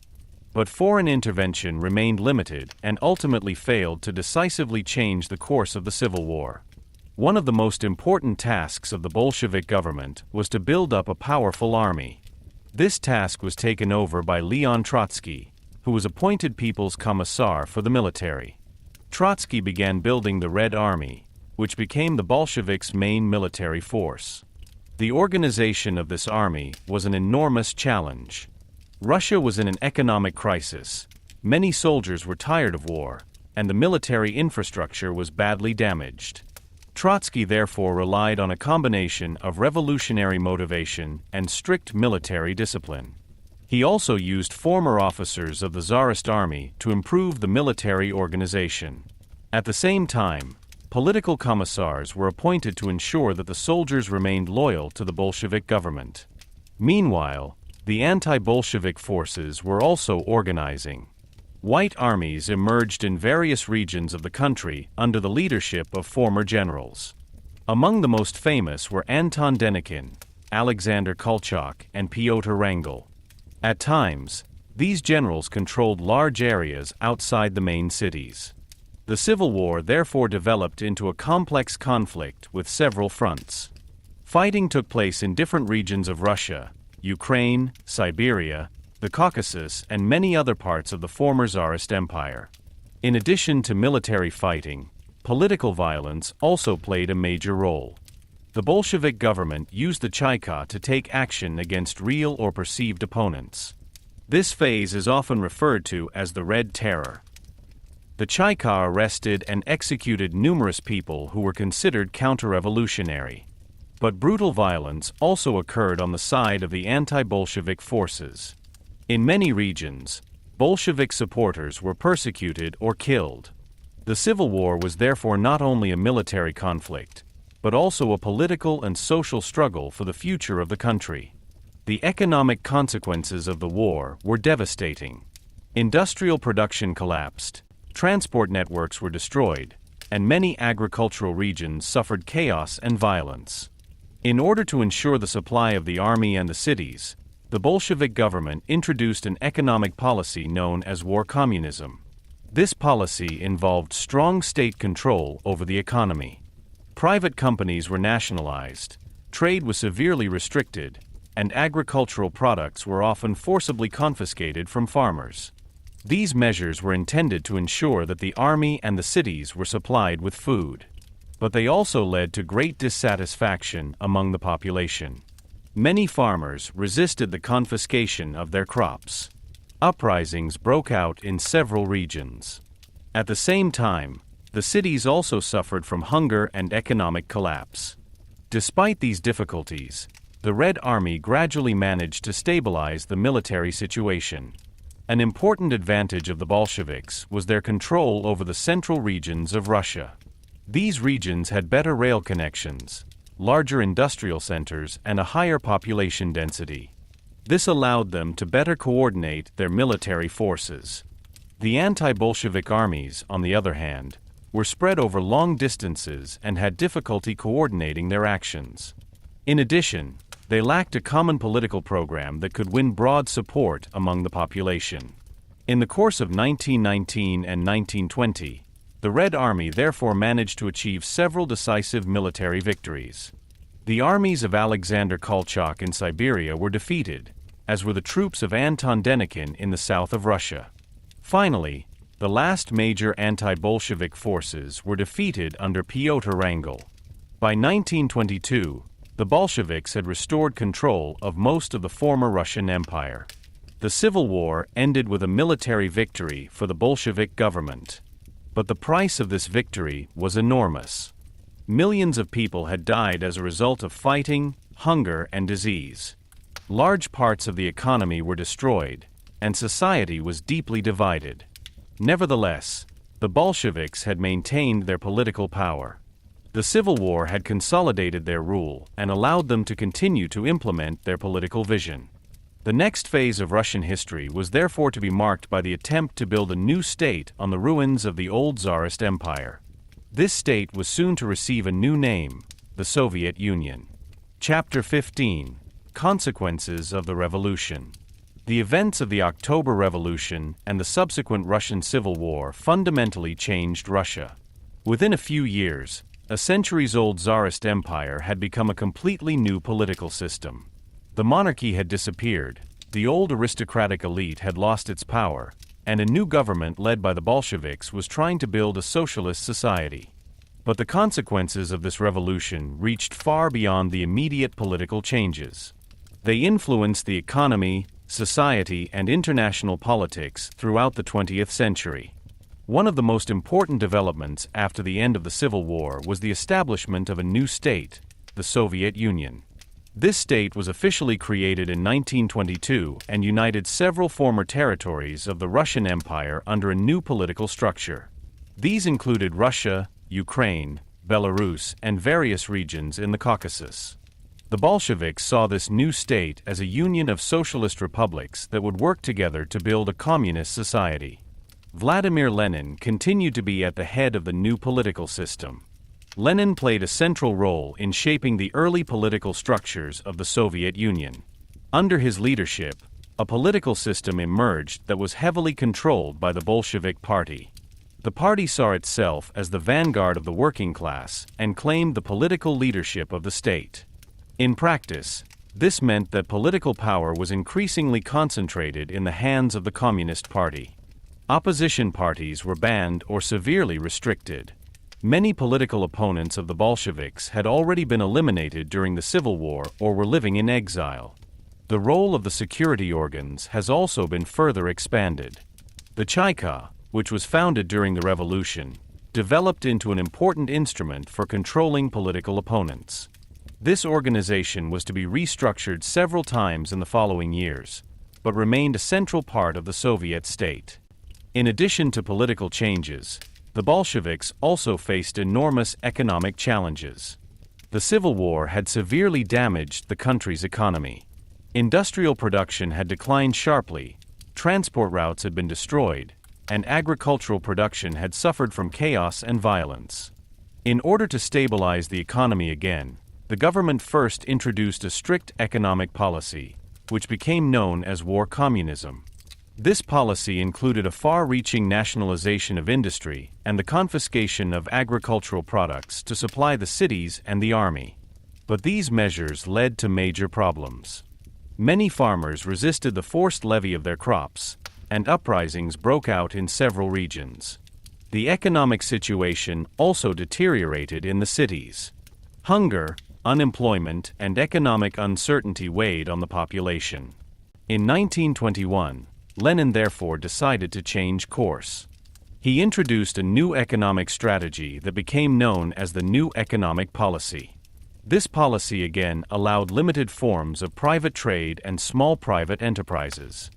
But foreign intervention remained limited and ultimately failed to decisively change the course of the Civil War. One of the most important tasks of the Bolshevik government was to build up a powerful army. This task was taken over by Leon Trotsky, who was appointed People's Commissar for the military. Trotsky began building the Red Army, which became the Bolsheviks' main military force. The organization of this army was an enormous challenge. Russia was in an economic crisis, many soldiers were tired of war, and the military infrastructure was badly damaged. Trotsky therefore relied on a combination of revolutionary motivation and strict military discipline. He also used former officers of the Tsarist army to improve the military organization. At the same time, political commissars were appointed to ensure that the soldiers remained loyal to the Bolshevik government. Meanwhile, the anti-Bolshevik forces were also organizing. White armies emerged in various regions of the country under the leadership of former generals. Among the most famous were Anton Denikin, Alexander Kolchak, and Pyotr Wrangel. At times, these generals controlled large areas outside the main cities. The Civil War therefore developed into a complex conflict with several fronts. Fighting took place in different regions of Russia, Ukraine, Siberia, the Caucasus, and many other parts of the former Tsarist Empire. In addition to military fighting, political violence also played a major role. The Bolshevik government used the Cheka to take action against real or perceived opponents. This phase is often referred to as the Red Terror. The Cheka arrested and executed numerous people who were considered counter-revolutionary. But brutal violence also occurred on the side of the anti-Bolshevik forces. In many regions, Bolshevik supporters were persecuted or killed. The Civil War was therefore not only a military conflict, but also a political and social struggle for the future of the country. The economic consequences of the war were devastating. Industrial production collapsed, transport networks were destroyed, and many agricultural regions suffered chaos and violence. In order to ensure the supply of the army and the cities, the Bolshevik government introduced an economic policy known as war communism. This policy involved strong state control over the economy. Private companies were nationalized, trade was severely restricted, and agricultural products were often forcibly confiscated from farmers. These measures were intended to ensure that the army and the cities were supplied with food. But they also led to great dissatisfaction among the population. Many farmers resisted the confiscation of their crops. Uprisings broke out in several regions. At the same time, the cities also suffered from hunger and economic collapse. Despite these difficulties, the Red Army gradually managed to stabilize the military situation. An important advantage of the Bolsheviks was their control over the central regions of Russia. These regions had better rail connections, larger industrial centers, and a higher population density. This allowed them to better coordinate their military forces. The anti-Bolshevik armies, on the other hand, were spread over long distances and had difficulty coordinating their actions. In addition, they lacked a common political program that could win broad support among the population. In the course of 1919 and 1920, the Red Army therefore managed to achieve several decisive military victories. The armies of Alexander Kolchak in Siberia were defeated, as were the troops of Anton Denikin in the south of Russia. Finally, the last major anti-Bolshevik forces were defeated under Pyotr Wrangel. By 1922, the Bolsheviks had restored control of most of the former Russian Empire. The Civil War ended with a military victory for the Bolshevik government. But the price of this victory was enormous. Millions of people had died as a result of fighting, hunger, and disease. Large parts of the economy were destroyed, and society was deeply divided. Nevertheless, the Bolsheviks had maintained their political power. The Civil War had consolidated their rule and allowed them to continue to implement their political vision. The next phase of Russian history was therefore to be marked by the attempt to build a new state on the ruins of the old Tsarist Empire. This state was soon to receive a new name, the Soviet Union. Chapter 15: Consequences of the Revolution. The events of the October Revolution and the subsequent Russian Civil War fundamentally changed Russia. Within a few years, a centuries-old Tsarist empire had become a completely new political system. The monarchy had disappeared, the old aristocratic elite had lost its power, and a new government led by the Bolsheviks was trying to build a socialist society. But the consequences of this revolution reached far beyond the immediate political changes. They influenced the economy, society, and international politics throughout the 20th century. One of the most important developments after the end of the Civil War was the establishment of a new state, the Soviet Union. This state was officially created in 1922 and united several former territories of the Russian Empire under a new political structure. These included Russia, Ukraine, Belarus, and various regions in the Caucasus. The Bolsheviks saw this new state as a union of socialist republics that would work together to build a communist society. Vladimir Lenin continued to be at the head of the new political system. Lenin played a central role in shaping the early political structures of the Soviet Union. Under his leadership, a political system emerged that was heavily controlled by the Bolshevik Party. The party saw itself as the vanguard of the working class and claimed the political leadership of the state. In practice, this meant that political power was increasingly concentrated in the hands of the Communist Party. Opposition parties were banned or severely restricted. Many political opponents of the Bolsheviks had already been eliminated during the Civil War or were living in exile. The role of the security organs has also been further expanded. The Cheka, which was founded during the revolution, developed into an important instrument for controlling political opponents. This organization was to be restructured several times in the following years, but remained a central part of the Soviet state. In addition to political changes, the Bolsheviks also faced enormous economic challenges. The Civil War had severely damaged the country's economy. Industrial production had declined sharply, transport routes had been destroyed, and agricultural production had suffered from chaos and violence. In order to stabilize the economy again, the government first introduced a strict economic policy, which became known as war communism. This policy included a far-reaching nationalization of industry and the confiscation of agricultural products to supply the cities and the army. But these measures led to major problems. Many farmers resisted the forced levy of their crops, and uprisings broke out in several regions. The economic situation also deteriorated in the cities. Hunger, unemployment, and economic uncertainty weighed on the population. In 1921, Lenin therefore decided to change course. He introduced a new economic strategy that became known as the New Economic Policy. This policy again allowed limited forms of private trade and small private enterprises.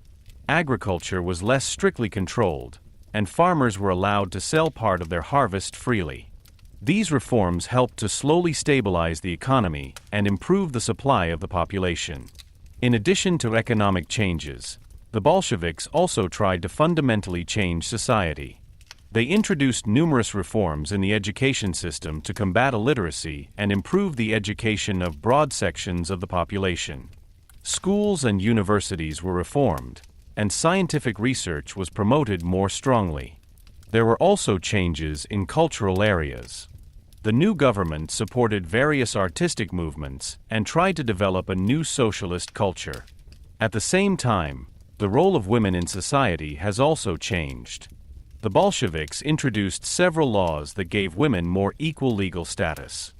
Agriculture was less strictly controlled, and farmers were allowed to sell part of their harvest freely. These reforms helped to slowly stabilize the economy and improve the supply of the population. In addition to economic changes, the Bolsheviks also tried to fundamentally change society. They introduced numerous reforms in the education system to combat illiteracy and improve the education of broad sections of the population. Schools and universities were reformed, and scientific research was promoted more strongly. There were also changes in cultural areas. The new government supported various artistic movements and tried to develop a new socialist culture. At the same time, the role of women in society has also changed. The Bolsheviks introduced several laws that gave women more equal legal status.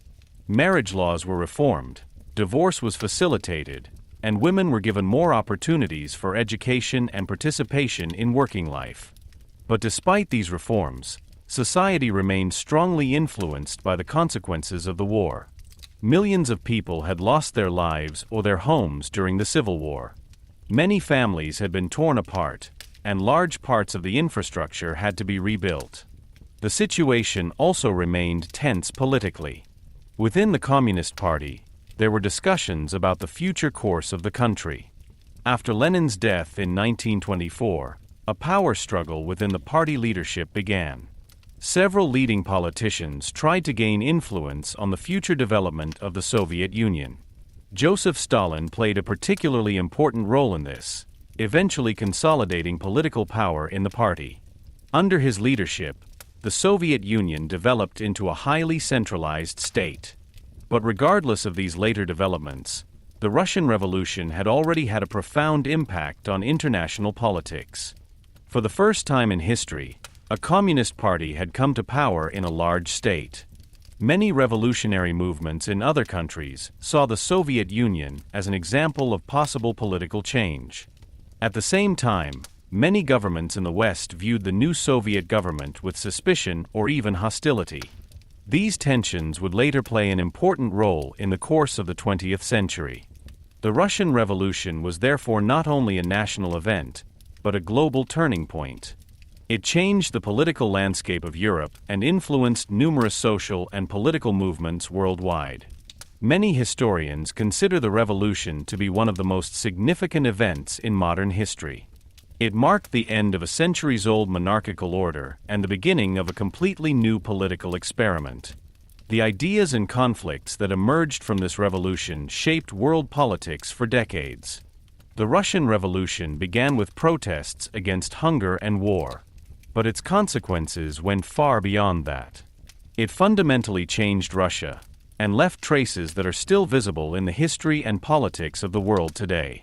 Marriage laws were reformed, divorce was facilitated, and women were given more opportunities for education and participation in working life. But despite these reforms, society remained strongly influenced by the consequences of the war. Millions of people had lost their lives or their homes during the Civil War. Many families had been torn apart, and large parts of the infrastructure had to be rebuilt. The situation also remained tense politically. Within the Communist Party, there were discussions about the future course of the country. After Lenin's death in 1924, a power struggle within the party leadership began. Several leading politicians tried to gain influence on the future development of the Soviet Union. Joseph Stalin played a particularly important role in this, eventually consolidating political power in the party. Under his leadership, the Soviet Union developed into a highly centralized state. But regardless of these later developments, the Russian Revolution had already had a profound impact on international politics. For the first time in history, a communist party had come to power in a large state. Many revolutionary movements in other countries saw the Soviet Union as an example of possible political change. At the same time, many governments in the West viewed the new Soviet government with suspicion or even hostility. These tensions would later play an important role in the course of the 20th century. The Russian Revolution was therefore not only a national event, but a global turning point. It changed the political landscape of Europe and influenced numerous social and political movements worldwide. Many historians consider the revolution to be one of the most significant events in modern history. It marked the end of a centuries-old monarchical order and the beginning of a completely new political experiment. The ideas and conflicts that emerged from this revolution shaped world politics for decades. The Russian Revolution began with protests against hunger and war. But its consequences went far beyond that. It fundamentally changed Russia, and left traces that are still visible in the history and politics of the world today.